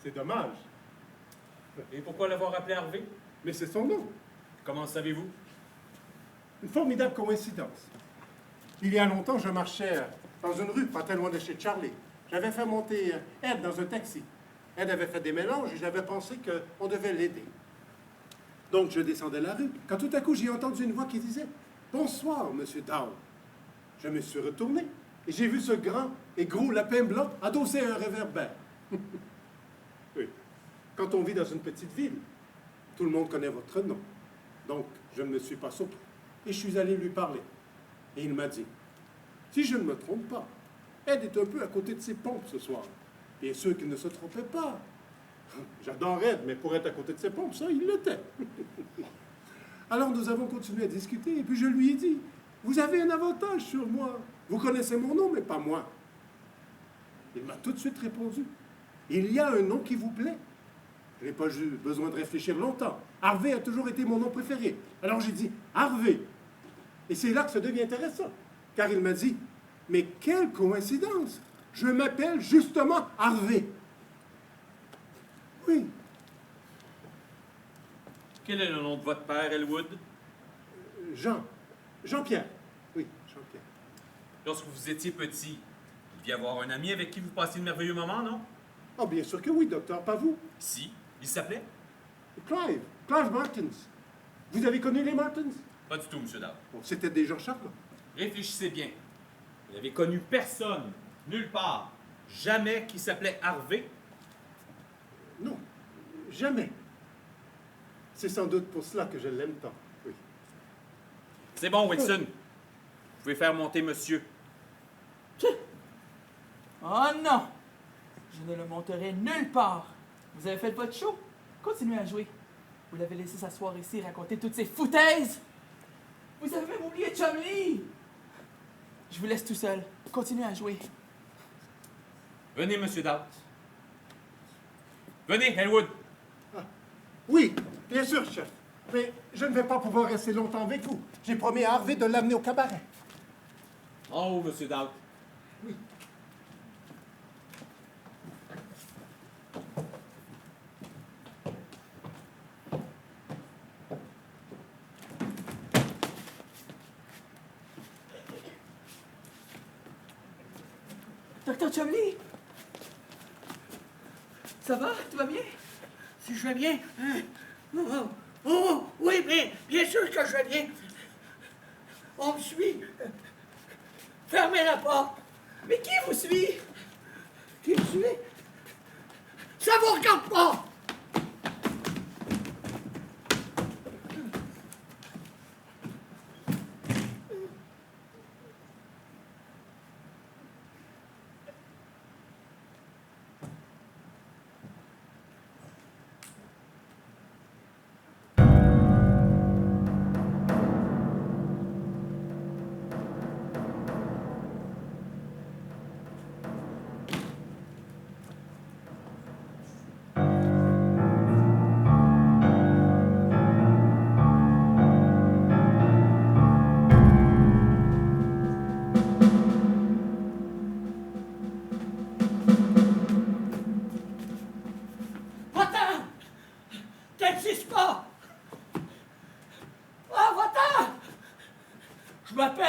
C'est dommage. Et pourquoi l'avoir appelé Harvey? Mais c'est son nom. Comment savez-vous? Une formidable coïncidence. Il y a longtemps, je marchais dans une rue, pas très loin de chez Charlie. J'avais fait monter Ed dans un taxi. Ed avait fait des mélanges et j'avais pensé qu'on devait l'aider. Donc, je descendais la rue, quand tout à coup, j'ai entendu une voix qui disait « Bonsoir, Monsieur Dowd ». Je me suis retourné et j'ai vu ce grand et gros lapin blanc adossé à un réverbère. Oui. Quand on vit dans une petite ville, tout le monde connaît votre nom. Donc, je ne me suis pas surpris et je suis allé lui parler. Et il m'a dit « Si je ne me trompe pas, Ed est un peu à côté de ses pompes ce soir. Bien sûr qu'il ne se trompait pas. J'adore Ed, mais pour être à côté de ses pompes, ça, il l'était. » Alors nous avons continué à discuter, et puis je lui ai dit, « Vous avez un avantage sur moi. Vous connaissez mon nom, mais pas moi. » Il m'a tout de suite répondu, « Il y a un nom qui vous plaît. » Je n'ai pas eu besoin de réfléchir longtemps. Harvey a toujours été mon nom préféré. Alors j'ai dit, « Harvey. » Et c'est là que ça devient intéressant, car il m'a dit, « Mais quelle coïncidence! Je m'appelle justement Harvey. » Oui. Quel est le nom de votre père, Elwood? Jean-Pierre. Oui, Jean-Pierre. Lorsque vous étiez petit, il devait y avoir un ami avec qui vous passiez de merveilleux moments, non? Ah, bien sûr que oui, docteur, pas vous. Si. Il s'appelait? Clive Martins. Vous avez connu les Martins? Pas du tout, monsieur Dowd. Bon, c'était des gens charmants. Réfléchissez bien. Vous n'avez connu personne, nulle part, jamais qui s'appelait Harvey? Non, jamais. C'est sans doute pour cela que je l'aime tant, oui. C'est bon, Wilson. Vous pouvez faire monter monsieur. Oh non! Je ne le monterai nulle part. Vous avez fait votre show? Continuez à jouer. Vous l'avez laissé s'asseoir ici et raconter toutes ces foutaises. Vous avez même oublié Chumley. Je vous laisse tout seul. Continuez à jouer. Venez, monsieur Dowd. Venez, Elwood. Ah, oui, bien sûr, chef. Mais je ne vais pas pouvoir rester longtemps avec vous. J'ai promis à Harvey de l'amener au cabaret. En haut, monsieur Dowd. Oui. Docteur Chumley? Ça va? Tout va bien? Si je vais bien? Hein? Oui, mais bien sûr que je vais bien. On me suit. Fermez la porte. Mais qui vous suit? Qui me suit? Ça vous regarde pas!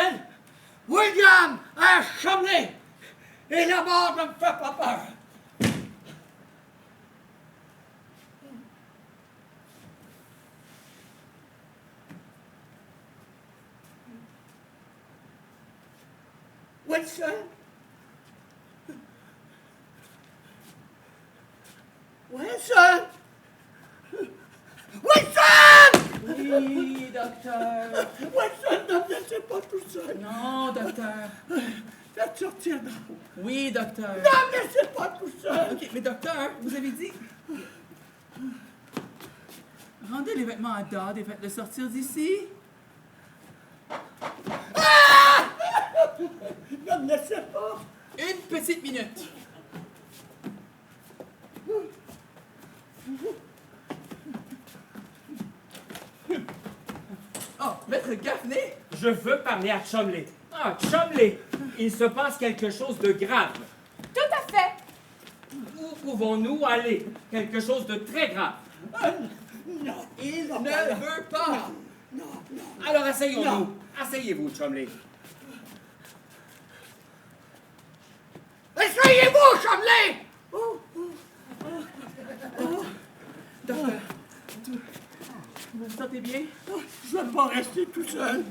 m'appelle William R. Chumley. Et la mort ne me fait pas peur. Wilson? Wilson? Wilson! Oui, docteur. Wilson, ne me laissez pas tout seul. Non, docteur. Faites sortir d'en haut. Oui, docteur. Ne me laissez pas tout seul. OK, mais docteur, vous avez dit... Rendez les vêtements à Dodd et faites-le sortir d'ici. Ne me laissez pas. Une petite minute. Oh, Maître Gaffney? Je veux parler à Chumley. Ah, Chumley, il se passe quelque chose de grave. Tout à fait. Où pouvons-nous aller? Quelque chose de très grave. Non. Il ne veut pas. Non. Alors asseyons-nous. Asseyez-vous, Chumley. Essayez-vous, Chumley! Docteur, vous vous sentez bien? Je ne vais pas rester tout seul.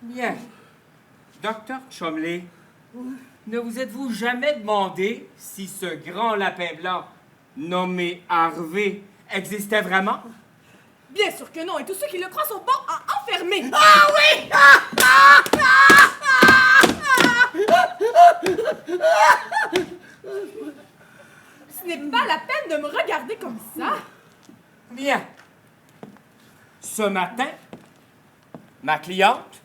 Bien. Docteur Chumley, ne vous êtes-vous jamais demandé si ce grand lapin blanc nommé Harvey existait vraiment? Bien sûr que non, et tous ceux qui le croient sont bons à enfermer. Ah oui! Ce n'est pas la peine de me regarder comme ça. Bien. Ce matin, ma cliente,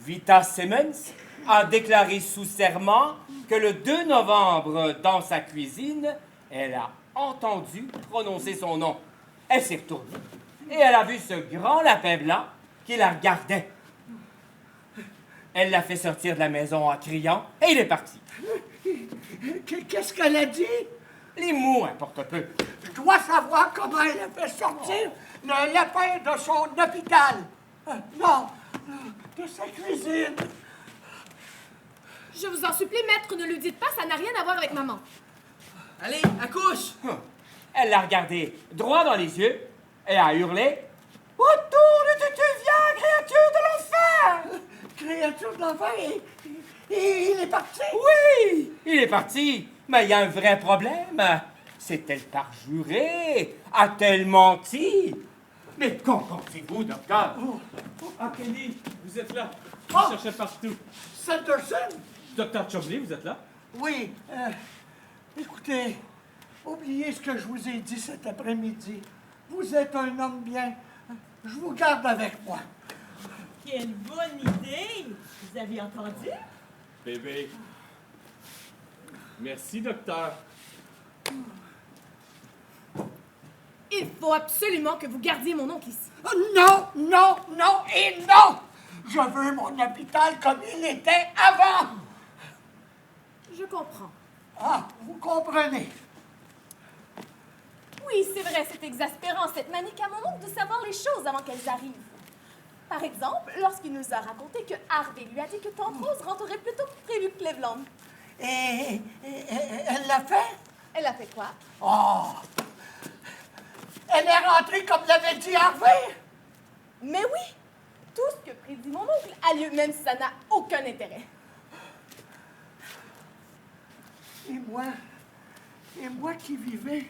Vita Simmons, a déclaré sous serment que le 2 novembre, dans sa cuisine, elle a entendu prononcer son nom. Elle s'est retournée et elle a vu ce grand lapin blanc qui la regardait. Elle l'a fait sortir de la maison en criant et il est parti. Qu'est-ce qu'elle a dit? Les mots importent peu. Je dois savoir comment elle a fait sortir le lapin de son hôpital. Non, de sa cuisine. Je vous en supplie, maître, ne lui dites pas, ça n'a rien à voir avec maman. Allez, accouche! Elle l'a regardé droit dans les yeux et a hurlé « Retourne-tu viens, créature de l'enfer! » Créature d'enfer, et il est parti? Oui, il est parti, mais il y a un vrai problème. S'est-elle parjurée? A-t-elle menti? Mais qu'en pensez-vous, docteur? Ah, Kenny, vous êtes là. Je Oh! cherchais partout. Sanderson? Docteur Chumley, vous êtes là? Oui, écoutez, oubliez ce que je vous ai dit cet après-midi. Vous êtes un homme bien. Je vous garde avec moi. Quelle bonne idée! Vous avez entendu? Bébé. Merci, docteur. Il faut absolument que vous gardiez mon oncle ici. Non, non, non et non! Je veux mon hôpital comme il était avant! Je comprends. Ah, vous comprenez. Oui, c'est vrai, c'est exaspérant, cette manie qu'a mon oncle de savoir les choses avant qu'elles arrivent. Par exemple, lorsqu'il nous a raconté que Harvey lui a dit que Tante Rose rentrerait plus tôt que prévu que Cleveland. Et elle l'a fait? Elle a fait quoi? Oh! Elle est rentrée comme l'avait dit Harvey! Mais oui! Tout ce que prédit mon oncle a lieu, même si ça n'a aucun intérêt. Et moi qui vivais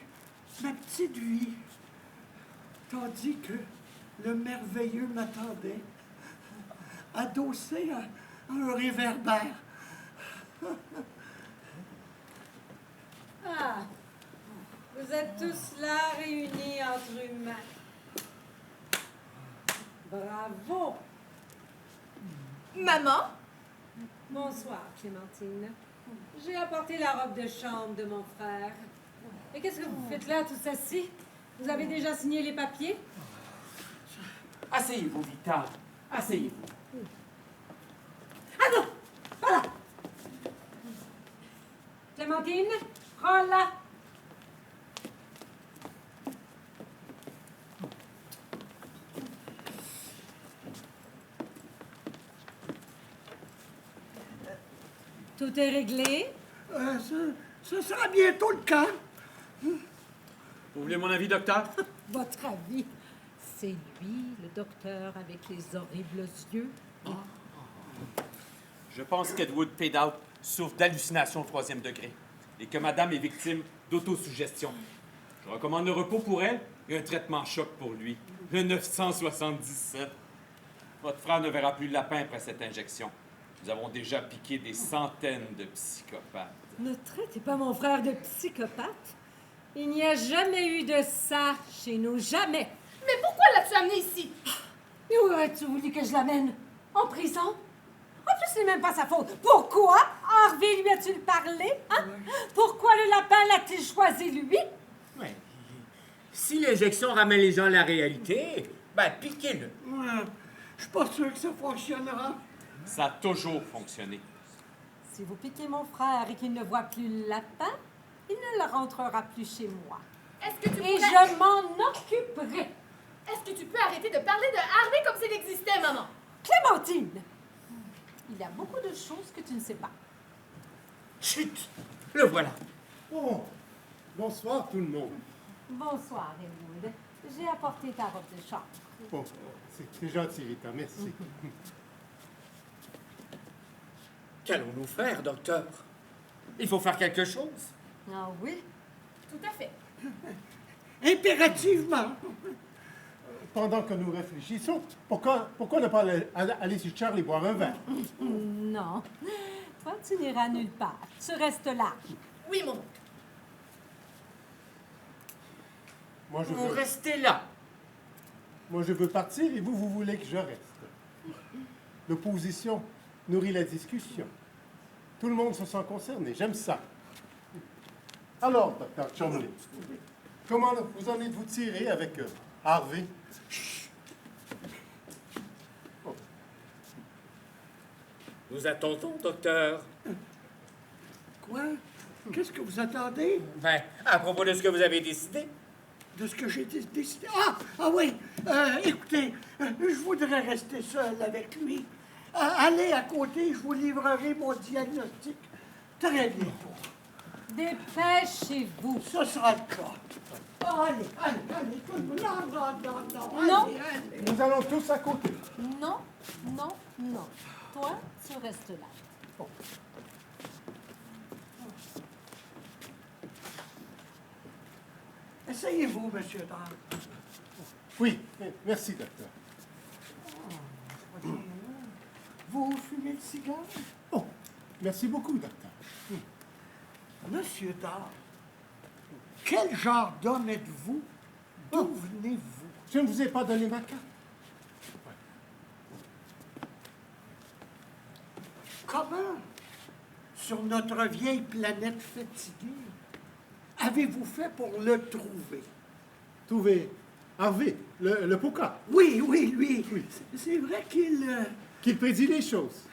ma petite vie, tandis que le merveilleux m'attendait, adossé à un réverbère. Ah, vous êtes tous là réunis entre humains. Bravo! Maman? Bonsoir, Clémentine. J'ai apporté la robe de chambre de mon frère. Et qu'est-ce que vous faites là, tous assis? Vous avez déjà signé les papiers? Asseyez-vous, Vita. Asseyez-vous. Ah non! Voilà! Clémentine, prends-la! Tout est réglé? Ce sera bientôt le cas. Vous voulez mon avis, docteur? Votre avis? C'est lui, le docteur avec les horribles yeux? Je pense qu'Edward Fade Out souffre d'hallucinations 3e degré et que madame est victime d'autosuggestion. Je recommande le repos pour elle et un traitement choc pour lui. Le 977. Votre frère ne verra plus le lapin après cette injection. Nous avons déjà piqué des centaines de psychopathes. Ne traitez pas mon frère de psychopathe. Il n'y a jamais eu de ça chez nous, jamais. Mais pourquoi l'as-tu amené ici? Et où aurais-tu voulu que je l'amène? En prison? En plus, c'est même pas sa faute. Pourquoi? Harvey lui a-t-il parlé? Hein? Pourquoi le lapin l'a-t-il choisi, lui? Ouais. Si l'injection ramène les gens à la réalité, ben piquez-le. Ouais, je suis pas sûr que ça fonctionnera. Ça a toujours fonctionné. Si vous piquez mon frère et qu'il ne voit plus le lapin, il ne le rentrera plus chez moi. Est-ce que tu Et pourrais... je m'en occuperai. Est-ce que tu peux arrêter de parler de Harvey comme s'il existait, maman? Clémentine! Il y a beaucoup de choses que tu ne sais pas. Chut! Le voilà. Oh, bonsoir tout le monde. Bonsoir, Elwood. J'ai apporté ta robe de chambre. Bon, c'est gentil, Rita, merci. Qu'allons-nous faire, docteur? Il faut faire quelque chose. Ah oui? Tout à fait. Impérativement. Pendant que nous réfléchissons, pourquoi ne pas aller chez Charlie boire un verre? Non. Toi, tu n'iras nulle part. Tu restes là. Oui, mon oncle. Moi, je Vous veux, restez là. moi, je veux partir et vous voulez que je reste. L'opposition nourrit la discussion. Tout le monde se sent concerné. J'aime ça. Alors, docteur Chumley, comment vous en êtes-vous tiré avec Harvey? Oh. Nous attendons, docteur. Quoi? Qu'est-ce que vous attendez? Ben, à propos de ce que vous avez décidé. De ce que j'ai décidé? Ah oui! Écoutez, je voudrais rester seul avec lui. Allez à côté, je vous livrerai mon diagnostic très bientôt. Dépêchez-vous. Ce sera le cas. Allez, tout le monde. Non. Non. Allez. Nous allons tous à côté. Non, non, non. Toi, tu restes là. Bon. Essayez-vous, monsieur Dard. Oui, merci, docteur. Vous fumez le cigare? Oh, merci beaucoup, docteur. Monsieur Dard, quel genre d'homme êtes-vous? D'où venez-vous? Je ne vous ai pas donné ma carte. Comment, sur notre vieille planète fatiguée, avez-vous fait pour le trouver? Trouver Harvey, le Pouka, Oui, lui. Oui. C'est vrai qu'il... qu'il prédit les choses,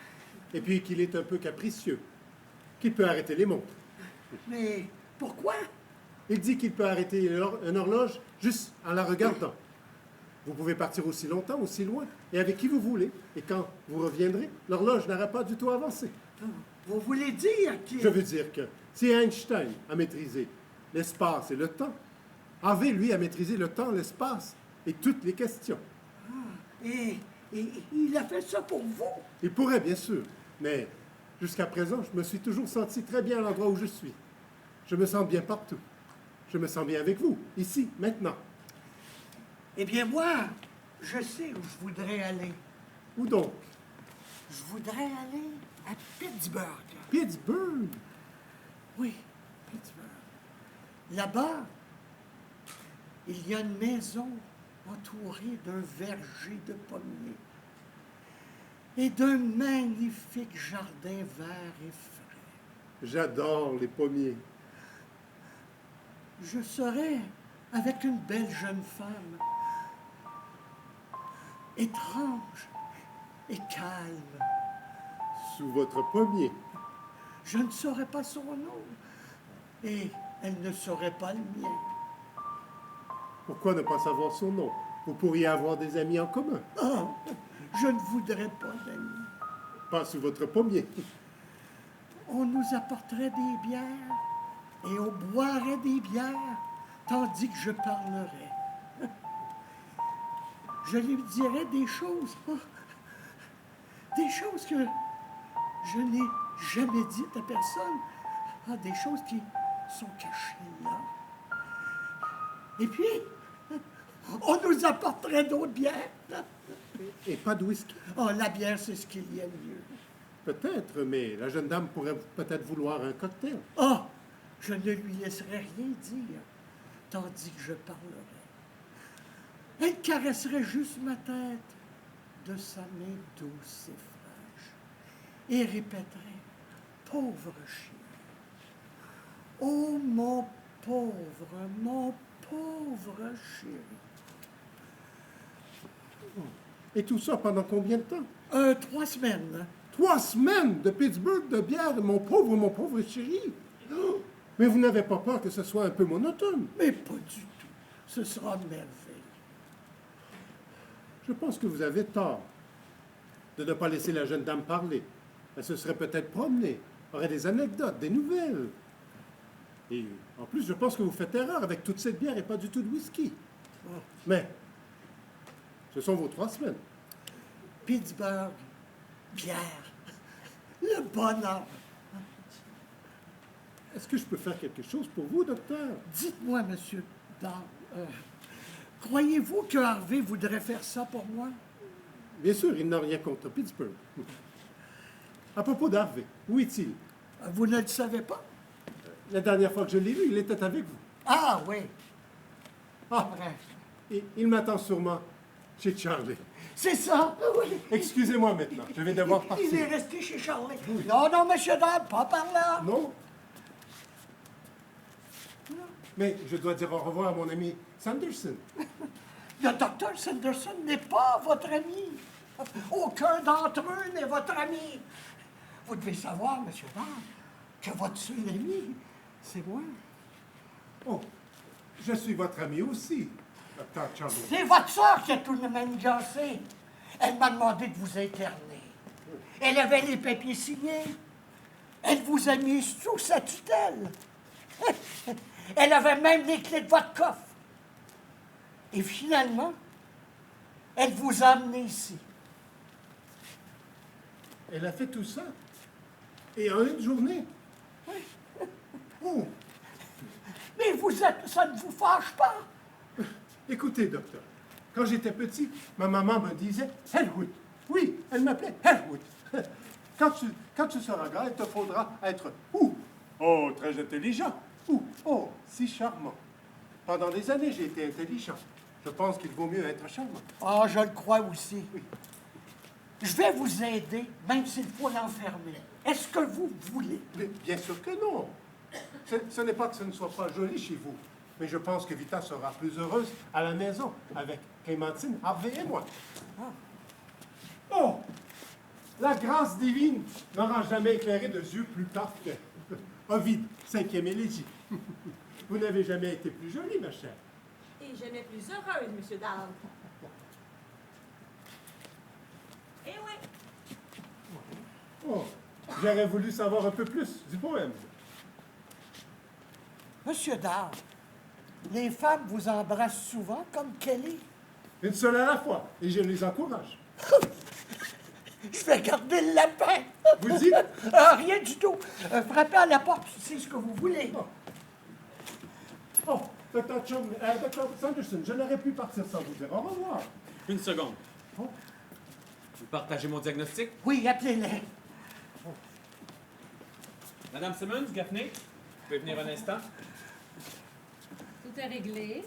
et puis qu'il est un peu capricieux, qu'il peut arrêter les montres. Mais pourquoi? Il dit qu'il peut arrêter une horloge juste en la regardant. Vous pouvez partir aussi longtemps, aussi loin, et avec qui vous voulez. Et quand vous reviendrez, l'horloge n'aura pas du tout avancé. Vous voulez dire qu'il... Je veux dire que si Einstein a maîtrisé l'espace et le temps, Harvey, lui, a maîtrisé le temps, l'espace et toutes les questions. Et il a fait ça pour vous? Il pourrait, bien sûr, mais jusqu'à présent, je me suis toujours senti très bien à l'endroit où je suis. Je me sens bien partout. Je me sens bien avec vous, ici, maintenant. Eh bien, moi, je sais où je voudrais aller. Où donc? Je voudrais aller à Pittsburgh. Pittsburgh? Oui, Pittsburgh. Là-bas, il y a une maison entourée d'un verger de pommiers et d'un magnifique jardin vert et frais. J'adore les pommiers. Je serai avec une belle jeune femme, étrange et calme. Sous votre pommier. Je ne saurais pas son nom et elle ne saurait pas le mien. Pourquoi ne pas savoir son nom? Vous pourriez avoir des amis en commun. Oh, je ne voudrais pas d'amis. Pas sous votre pommier. on nous apporterait des bières et on boirait des bières tandis que je parlerais. Je lui dirais des choses que je n'ai jamais dites à personne, des choses qui sont cachées là. Et puis, on nous apporterait d'autres bières. Et pas de whisky? Oh, la bière, c'est ce qu'il y a de mieux. Peut-être, mais la jeune dame pourrait peut-être vouloir un cocktail. Oh, je ne lui laisserai rien dire, tandis que je parlerai. Elle caresserait juste ma tête de sa main douce et fraîche et répéterait « Pauvre chien, oh mon pauvre chéri. » Et tout ça pendant combien de temps? 3 semaines. 3 semaines de Pittsburgh, de bière, mon pauvre chéri. Oh, mais vous n'avez pas peur que ce soit un peu monotone? Mais pas du tout. Ce sera merveilleux. Je pense que vous avez tort de ne pas laisser la jeune dame parler. Elle se serait peut-être promenée, aurait des anecdotes, des nouvelles. Et en plus, je pense que vous faites erreur avec toute cette bière et pas du tout de whisky. Mais ce sont vos 3 semaines. Pittsburgh, bière, le bonheur. Est-ce que je peux faire quelque chose pour vous, docteur? Dites-moi, monsieur Dahl, croyez-vous que Harvey voudrait faire ça pour moi? Bien sûr, il n'a rien contre Pittsburgh. À propos d'Harvey, où est-il? Vous ne le savez pas? La dernière fois que je l'ai vu, il était avec vous. Ah oui. Ah, et il m'attend sûrement chez Charlie. C'est ça, oui. Excusez-moi maintenant, je vais devoir partir. Il est resté chez Charlie. Non, monsieur Dahl, pas par là. Non? Mais je dois dire au revoir à mon ami Sanderson. Le docteur Sanderson n'est pas votre ami. Aucun d'entre eux n'est votre ami. Vous devez savoir, monsieur Dahl, que votre seul ami, c'est moi. Oh, je suis votre ami aussi, docteur Charlie. C'est votre soeur qui a tout de même gassé. Elle m'a demandé de vous interner. Elle avait les papiers signés. Elle vous a mis sous sa tutelle. Elle avait même les clés de votre coffre. Et finalement, elle vous a amené ici. Elle a fait tout ça? Et en une journée? Oui. Oh! Mais ça ne vous fâche pas? Écoutez, docteur, quand j'étais petit, ma maman me disait « Helwood ». Oui, elle m'appelait Helwood. Quand tu seras grand, il te faudra être « Ouh, oh, très intelligent » ou « Oh, si charmant ». Pendant des années, j'ai été intelligent. Je pense qu'il vaut mieux être charmant. Ah, je le crois aussi. Oui. Je vais vous aider, même s'il faut l'enfermer. Est-ce que vous voulez? Mais bien sûr que non. Ce n'est pas que ce ne soit pas joli chez vous, mais je pense que Vita sera plus heureuse à la maison avec Clémentine, Harvey et moi. Oh! La grâce divine n'aura jamais éclairé de yeux plus parfaits. Ovide, 5e élégie. Vous n'avez jamais été plus jolie, ma chère. Et jamais plus heureuse, monsieur Dahl. Eh oui. Oh, j'aurais voulu savoir un peu plus du poème. Monsieur Dahl, les femmes vous embrassent souvent comme Kelly. Une seule à la fois, et je les encourage. Je vais garder le lapin. Vous dites? Rien du tout. Frappez à la porte, c'est ce que vous voulez. Oh, Dr. Sanderson, je n'aurais pu partir sans vous dire au revoir. Une seconde. Vous partagez mon diagnostic? Oui, appelez-les. Madame Simmons, Gaffney, vous pouvez venir un instant? Tout est réglé.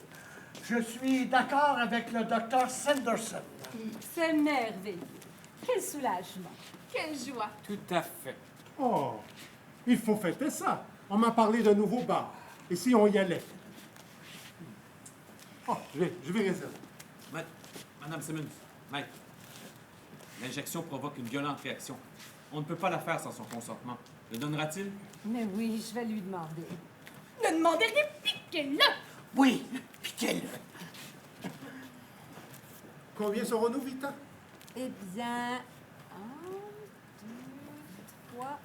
Je suis d'accord avec le docteur Sanderson. C'est merveilleux. Quel soulagement. Quelle joie. Tout à fait. Oh, il faut fêter ça. On m'a parlé d'un nouveau bar. Et si on y allait? Oh, je vais réserver. Madame Simmons, Mike, l'injection provoque une violente réaction. On ne peut pas la faire sans son consentement. Le donnera-t-il? Mais oui, je vais lui demander. Ne demandez rien, piquez-le. Oui, piquez-le. Combien serons-nous, Vita? Eh bien, 1, 2, 3,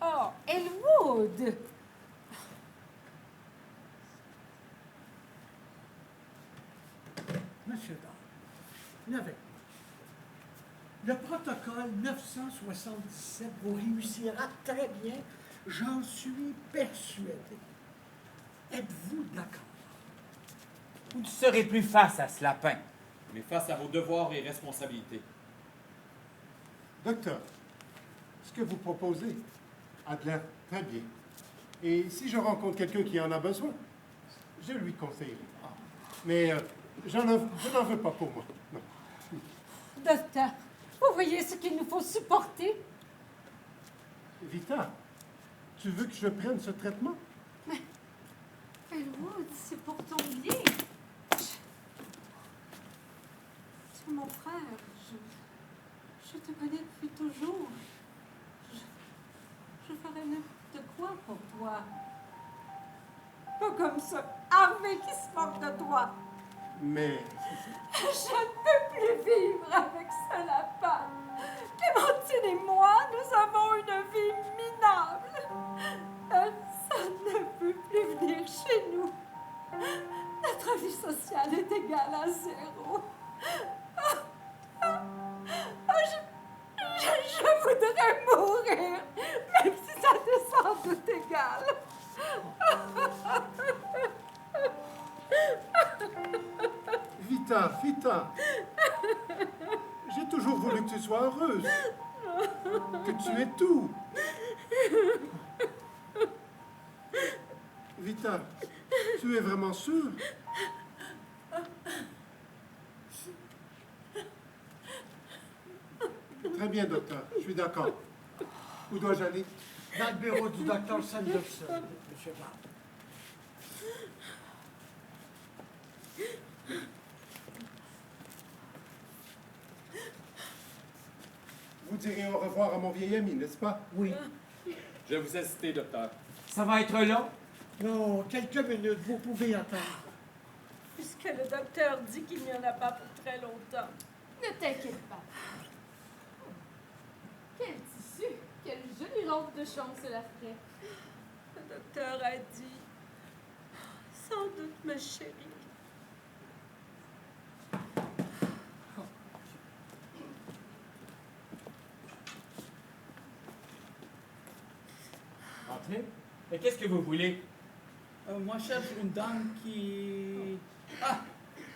Oh, Elwood! Monsieur Dard, levez. Le protocole 977 vous réussira très bien, j'en suis persuadé. Êtes-vous d'accord? Vous ne serez plus face à ce lapin. Mais face à vos devoirs et responsabilités. Docteur, ce que vous proposez a de l'air très bien. Et si je rencontre quelqu'un qui en a besoin, je lui conseillerai. Mais je n'en veux pas pour moi. Non. Docteur, vous voyez ce qu'il nous faut supporter? Vita, tu veux que je prenne ce traitement? Mais, Elwood, c'est pour ton bien. Tu es mon frère. Je te connais depuis toujours. Je ferais n'importe quoi pour toi. Pas comme ça, Harvey qui se moque de toi. Mais Je ne peux plus vivre avec ce lapin. Clémentine et moi, nous avons une vie minable. Personne ne peut plus venir chez nous. Notre vie sociale est égale à zéro. Je voudrais mourir, même si ça t'est sans doute égal. Vita, Vita, j'ai toujours voulu que tu sois heureuse, que tu aies tout. Vita, tu es vraiment sûre? Très bien, docteur, je suis d'accord. Où dois-je aller? Dans le bureau du docteur Sanderson, monsieur Dard. Vous direz au revoir à mon vieil ami, n'est-ce pas? Oui. Je vais vous assister, docteur. Ça va être long? Non, quelques minutes, vous pouvez attendre. Puisque le docteur dit qu'il n'y en a pas pour très longtemps. Ne t'inquiète pas. Quel tissu! Quelle jolie robe de chambre cela ferait! Le docteur a dit, sans doute, ma chérie. Entrez. Mais qu'est-ce que vous voulez? Moi, je cherche une dame qui... Ah,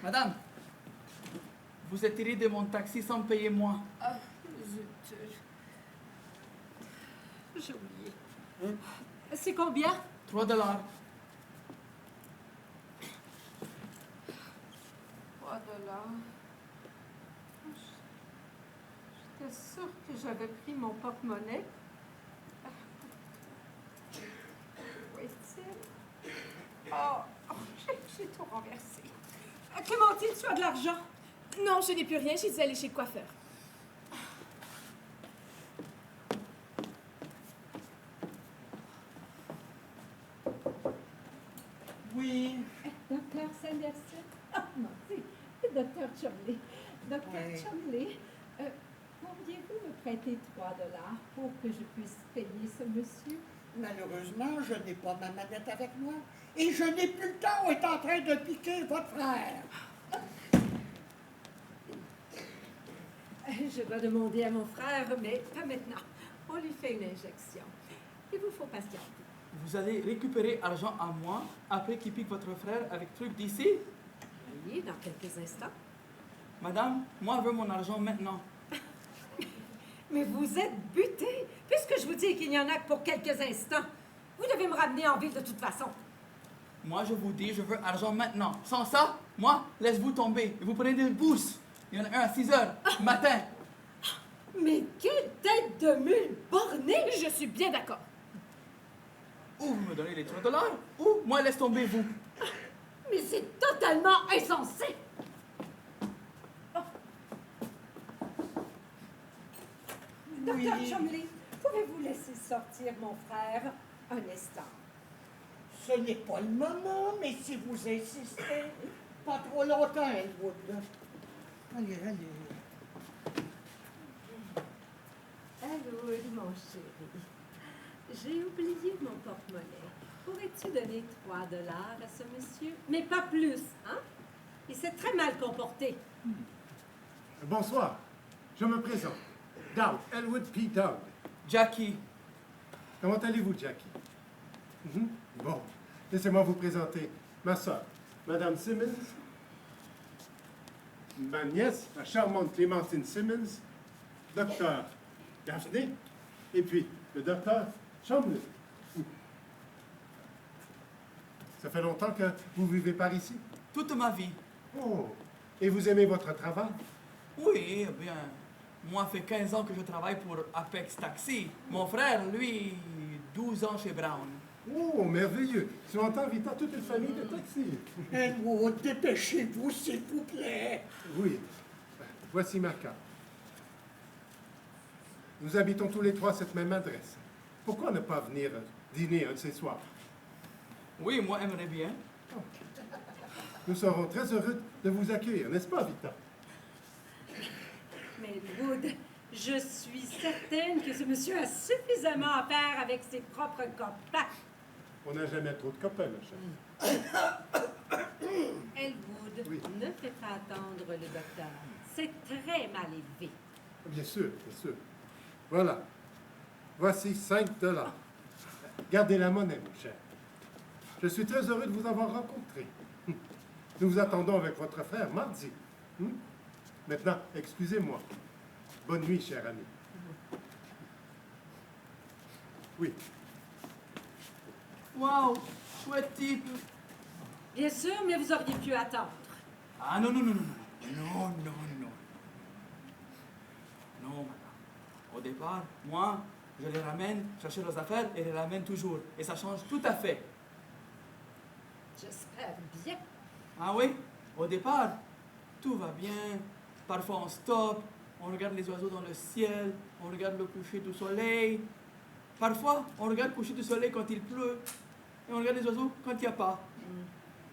madame, vous êtes tirée de mon taxi sans me payer moi. Ah, zut. J'ai oublié. C'est combien? 3 $. 3 $. J'étais sûre que j'avais pris mon porte-monnaie. Où est-il? Oh, j'ai tout renversé. Clémentine, tu as de l'argent? Non, je n'ai plus rien, j'ai dû aller chez le coiffeur. Oui. Docteur Sanderson? Ah, non, c'est Docteur Chumley. Docteur Chumley, pourriez-vous me prêter 3 $ pour que je puisse payer ce monsieur? Malheureusement, je n'ai pas ma manette avec moi. Et je n'ai plus le temps, on est en train de piquer votre frère. Je dois demander à mon frère, mais pas maintenant. On lui fait une injection. Il vous faut patienter. Vous allez récupérer argent à moi après qu'il pique votre frère avec truc d'ici? Oui, dans quelques instants. Madame, moi, je veux mon argent maintenant. Mais vous êtes buté, puisque je vous dis qu'il n'y en a que pour quelques instants. Vous devez me ramener en ville de toute façon. Moi, je vous dis, je veux argent maintenant. Sans ça, moi, laisse-vous tomber. Et vous prenez des bourses. Il y en a un à 6 heures matin. Mais quelle tête de mule bornée! Je suis bien d'accord. Ou vous me donnez les 3 $, ou moi, laisse tomber vous. Mais c'est totalement insensé! Docteur Chumley, pouvez-vous laisser sortir mon frère un instant? Ce n'est pas le moment, mais si vous insistez, pas trop longtemps, Elwood. Allez, allez. Elwood, mon chéri, J'ai oublié mon porte-monnaie. Pourrais-tu donner 3 $ à ce monsieur? Mais pas plus, hein? Il s'est très mal comporté. Bonsoir. Je me présente. Doug, Elwood P. Doug. Jackie. Comment allez-vous, Jackie? Bon, laissez-moi vous présenter ma soeur, Madame Simmons, ma nièce, la charmante Clémentine Simmons, Docteur Gaffney, et puis le Docteur Chambly. Ça fait longtemps que vous vivez par ici? Toute ma vie. Oh, et vous aimez votre travail? Oui, eh bien, moi, fait 15 ans que je travaille pour Apex Taxi. Mon frère, lui, 12 ans chez Brown. Oh, merveilleux. Tu entends, Vita, toute une famille de taxis. Elwood, dépêchez-vous, s'il vous plaît. Oui. Voici ma carte. Nous habitons tous les 3 à cette même adresse. Pourquoi ne pas venir dîner un de ces soirs? Oui, moi, j'aimerais bien. Nous serons très heureux de vous accueillir, n'est-ce pas, Vita? Mais Wood, je suis certaine que ce monsieur a suffisamment à faire avec ses propres copains. On n'a jamais trop de copains, ma chère. Elwood, Oui. ne fais pas attendre le docteur. C'est très mal élevé. Bien sûr, bien sûr. Voilà. Voici 5 $. Gardez la monnaie, mon cher. Je suis très heureux de vous avoir rencontré. Nous vous attendons avec votre frère mardi. Maintenant, excusez-moi. Bonne nuit, cher ami. Oui. Wow, chouette type. Bien sûr, mais vous auriez pu attendre. Ah non, non, non, non, non, non, non, non. Non, madame. Au départ, moi, je les ramène chercher leurs affaires et les ramène toujours. Et ça change tout à fait. J'espère bien. Ah oui, au départ, tout va bien. Parfois on stoppe, on regarde les oiseaux dans le ciel, on regarde le coucher du soleil. Parfois, on regarde le coucher du soleil quand il pleut. Et on regarde les oiseaux quand il n'y a pas.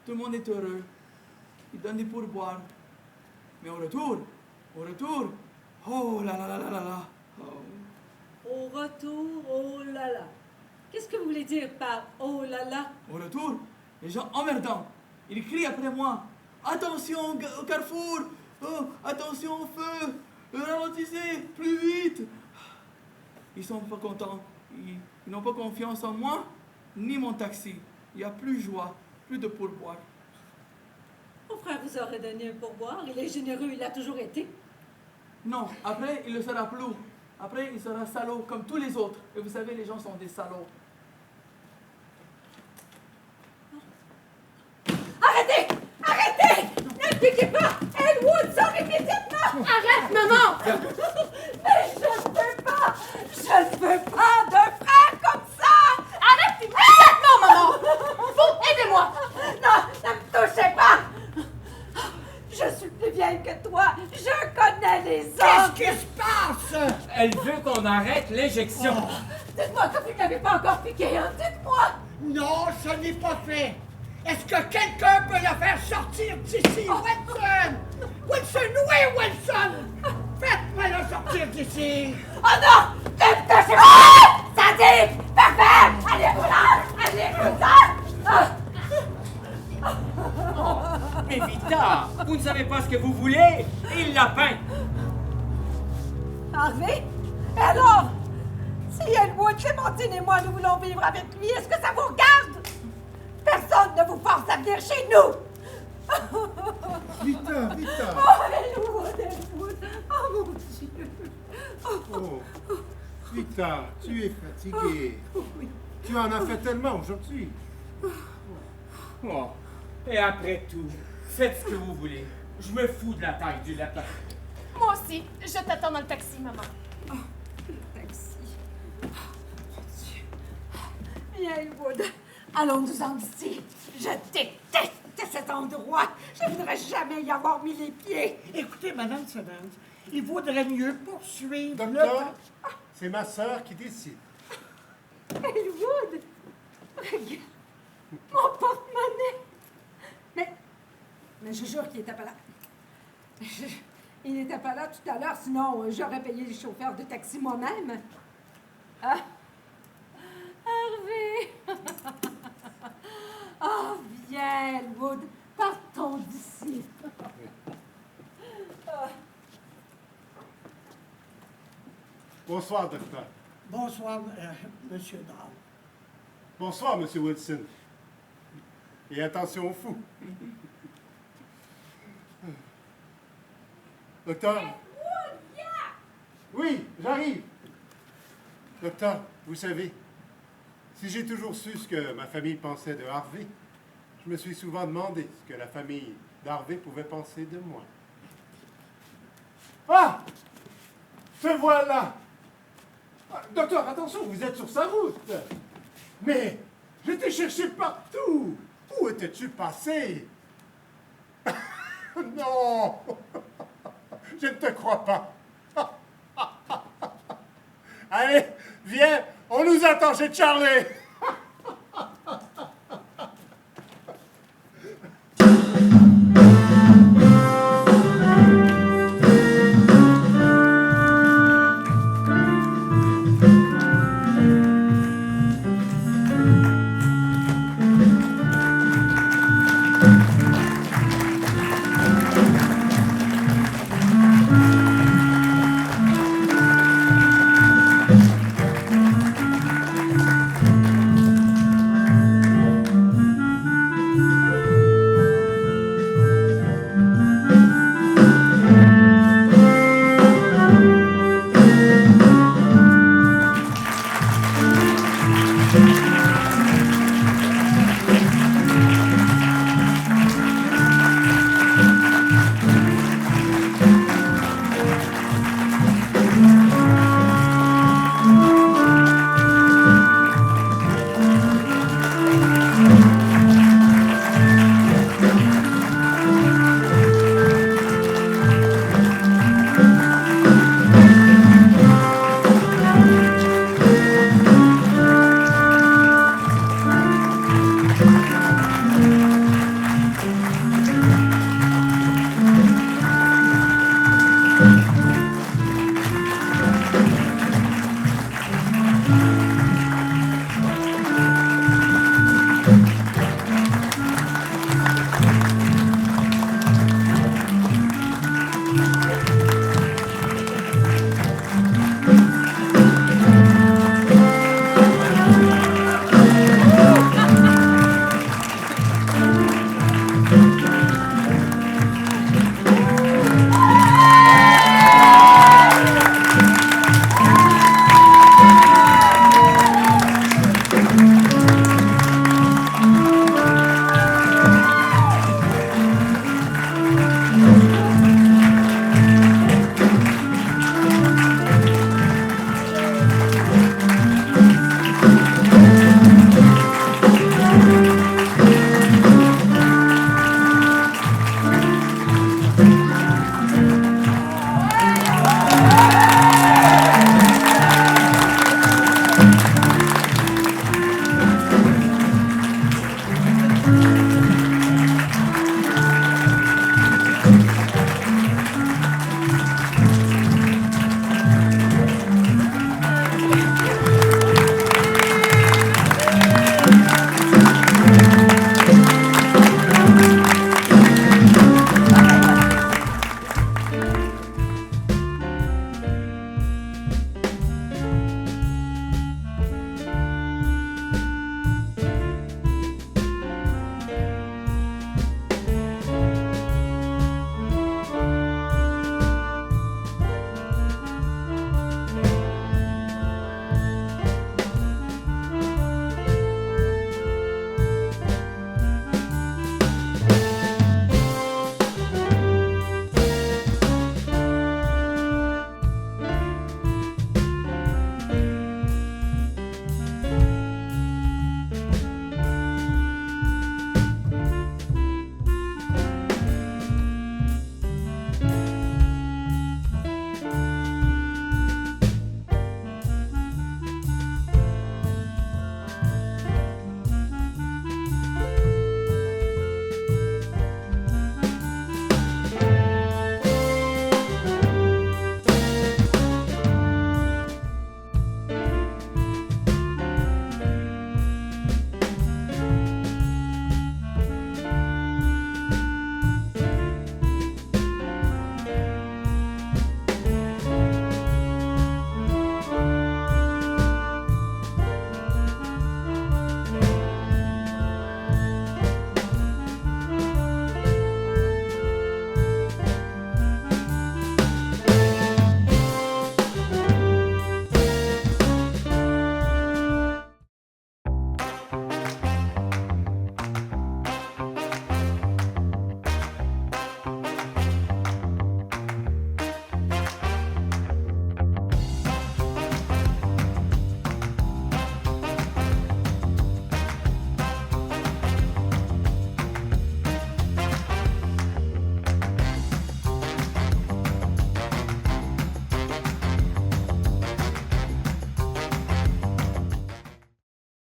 Tout le monde est heureux. Ils donnent des pourboires. Mais au retour, oh là là là là là là. Oh. Au retour, oh là là. Qu'est-ce que vous voulez dire par oh là là? Au retour, les gens emmerdants, ils crient après moi. Attention au carrefour, oh, attention au feu, ralentissez, plus vite. Ils sont pas contents, ils n'ont pas confiance en moi, ni mon taxi. Il n'y a plus de joie, plus de pourboire. Mon frère vous aurait donné un pourboire, il est généreux, il a toujours été. Non, après il le sera plus. Après il sera salaud comme tous les autres. Et vous savez, les gens sont des salauds. Arrêtez! Arrêtez! Ne piquez pas! Elwood, sors immédiatement! Arrête, maman! Mais je ne peux pas! Je ne veux pas d'un frère comme ça! Arrête immédiatement, maman! Vous, aidez-moi! Non, ne me touchez pas! Je suis plus vieille que toi! Je connais les hommes! Qu'est-ce qui se passe? Elle veut qu'on arrête l'éjection. Dites-moi que vous ne l'avez pas encore piqué, hein? Dites-moi! Non, ce n'est pas fait. Est-ce que quelqu'un peut la faire sortir d'ici? Wilson! Wilson, où est Wilson? Faites-moi la sortir d'ici! Oh non! Ne me touchez pas! Sadique! Parfait! Allez-vous-là! Allez-vous-là! Mais Vita, vous ne savez pas ce que vous voulez. Il l'a peint. Harvey? Et alors? Si Elwood, Clémentine et moi, nous voulons vivre avec lui, est-ce que ça vous regarde? Personne ne vous force à venir chez nous! Vita, Vita. Oh, Elwood! Oh, mon Dieu! Oh, Vita, tu es fatiguée. Tu en as fait tellement aujourd'hui. Oh. Et après tout, faites ce que vous voulez. Je me fous de la taille du lapin. Moi aussi, je t'attends dans le taxi, maman. Le taxi. Viens, Elwood. Allons-nous-en d'ici. Je déteste cet endroit. Je ne voudrais jamais y avoir mis les pieds. Écoutez, Madame Simmons, il vaudrait mieux poursuivre Docteur, c'est ma sœur qui décide. Elwood! Regarde! Mon porte-monnaie! Mais je jure qu'il n'était pas là. Il n'était pas là tout à l'heure, sinon j'aurais payé les chauffeurs de taxi moi-même. Ah! Harvey! Oh, viens, Elwood, partons d'ici. Bonsoir, docteur. Bonsoir, Monsieur Brown. Bonsoir, Monsieur Wilson. Et attention aux fous. Docteur. Oui, j'arrive. Docteur, vous savez, si j'ai toujours su ce que ma famille pensait de Harvey, je me suis souvent demandé ce que la famille d'Harvey pouvait penser de moi. Ah! Te voilà! Ah, docteur, attention, vous êtes sur sa route. Mais je t'ai cherché partout. Où étais-tu passé? Non! Je ne te crois pas. Allez, viens, on nous attend chez Charlie.